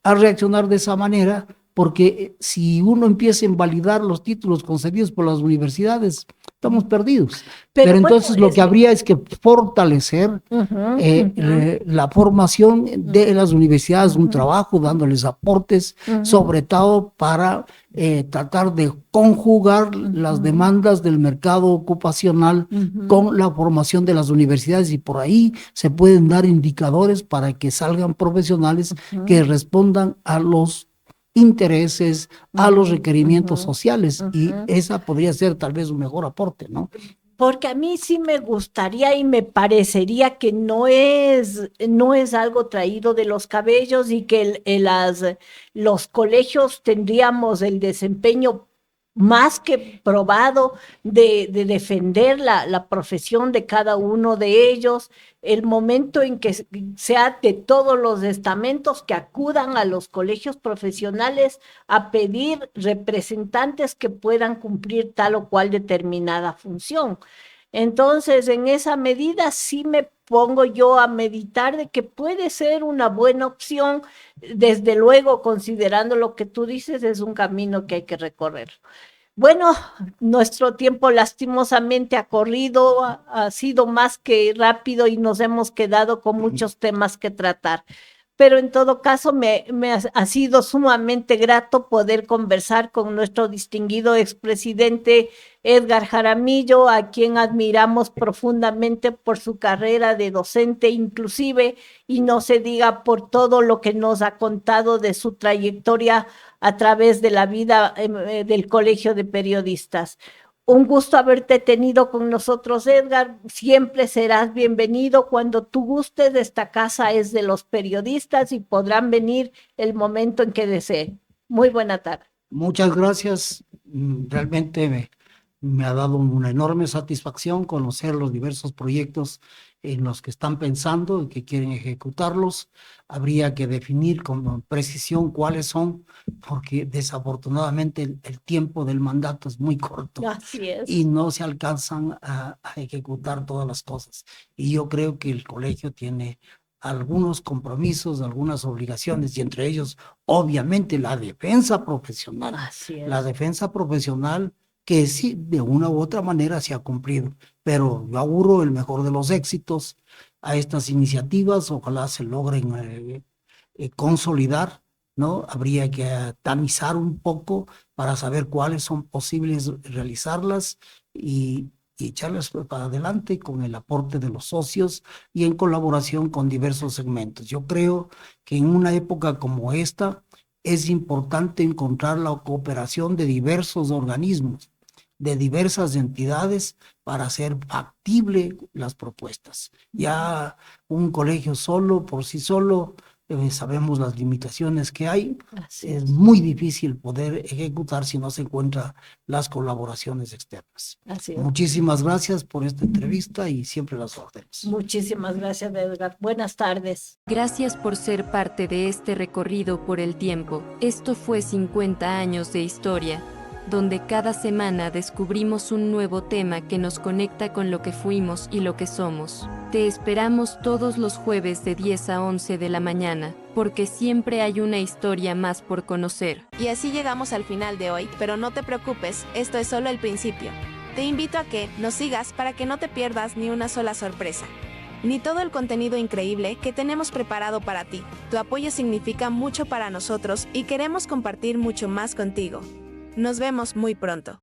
a reaccionar de esa manera, porque si uno empieza a invalidar los títulos concedidos por las universidades, estamos perdidos. Pero entonces lo que habría es que fortalecer la formación de las universidades, un trabajo dándoles aportes, sobre todo para tratar de conjugar las demandas del mercado ocupacional con la formación de las universidades, y por ahí se pueden dar indicadores para que salgan profesionales que respondan a los intereses, a los requerimientos sociales, y esa podría ser tal vez un mejor aporte, ¿no? Porque a mí sí me gustaría y me parecería que no es algo traído de los cabellos y que los colegios tendríamos el desempeño más que probado de defender la profesión de cada uno de ellos, el momento en que sea de todos los estamentos que acudan a los colegios profesionales a pedir representantes que puedan cumplir tal o cual determinada función. Entonces, en esa medida sí me pongo yo a meditar de que puede ser una buena opción, desde luego, considerando lo que tú dices, es un camino que hay que recorrer. Bueno, nuestro tiempo lastimosamente ha corrido, ha sido más que rápido y nos hemos quedado con muchos temas que tratar. Pero en todo caso ha sido sumamente grato poder conversar con nuestro distinguido expresidente Edgar Jaramillo, a quien admiramos profundamente por su carrera de docente inclusive, y no se diga por todo lo que nos ha contado de su trayectoria a través de la vida del Colegio de Periodistas. Un gusto haberte tenido con nosotros, Edgar. Siempre serás bienvenido cuando tú gustes. Esta casa es de los periodistas y podrán venir el momento en que deseen. Muy buena tarde. Muchas gracias. Realmente me ha dado una enorme satisfacción conocer los diversos proyectos en los que están pensando y que quieren ejecutarlos. Habría que definir con precisión cuáles son, porque desafortunadamente el tiempo del mandato es muy corto. Así es. Y no se alcanzan a ejecutar todas las cosas. Y yo creo que el colegio tiene algunos compromisos, algunas obligaciones, y entre ellos, obviamente, la defensa profesional. Así es. La defensa profesional que sí, de una u otra manera se ha cumplido, pero yo auguro el mejor de los éxitos a estas iniciativas, ojalá se logren consolidar, ¿no? Habría que tamizar un poco para saber cuáles son posibles realizarlas y echarlas para adelante con el aporte de los socios y en colaboración con diversos segmentos. Yo creo que en una época como esta es importante encontrar la cooperación de diversos organismos, de diversas entidades para hacer factible las propuestas. Ya un colegio solo, por sí solo, sabemos las limitaciones que hay. Es muy difícil poder ejecutar si no se encuentran las colaboraciones externas. Así es. Muchísimas gracias por esta entrevista y siempre las órdenes. Muchísimas gracias, Edgar. Buenas tardes. Gracias por ser parte de este recorrido por el tiempo. Esto fue 50 años de historia, donde cada semana descubrimos un nuevo tema que nos conecta con lo que fuimos y lo que somos. Te esperamos todos los jueves de 10 a 11 de la mañana, porque siempre hay una historia más por conocer. Y así llegamos al final de hoy, pero no te preocupes, esto es solo el principio. Te invito a que nos sigas para que no te pierdas ni una sola sorpresa, ni todo el contenido increíble que tenemos preparado para ti. Tu apoyo significa mucho para nosotros y queremos compartir mucho más contigo. Nos vemos muy pronto.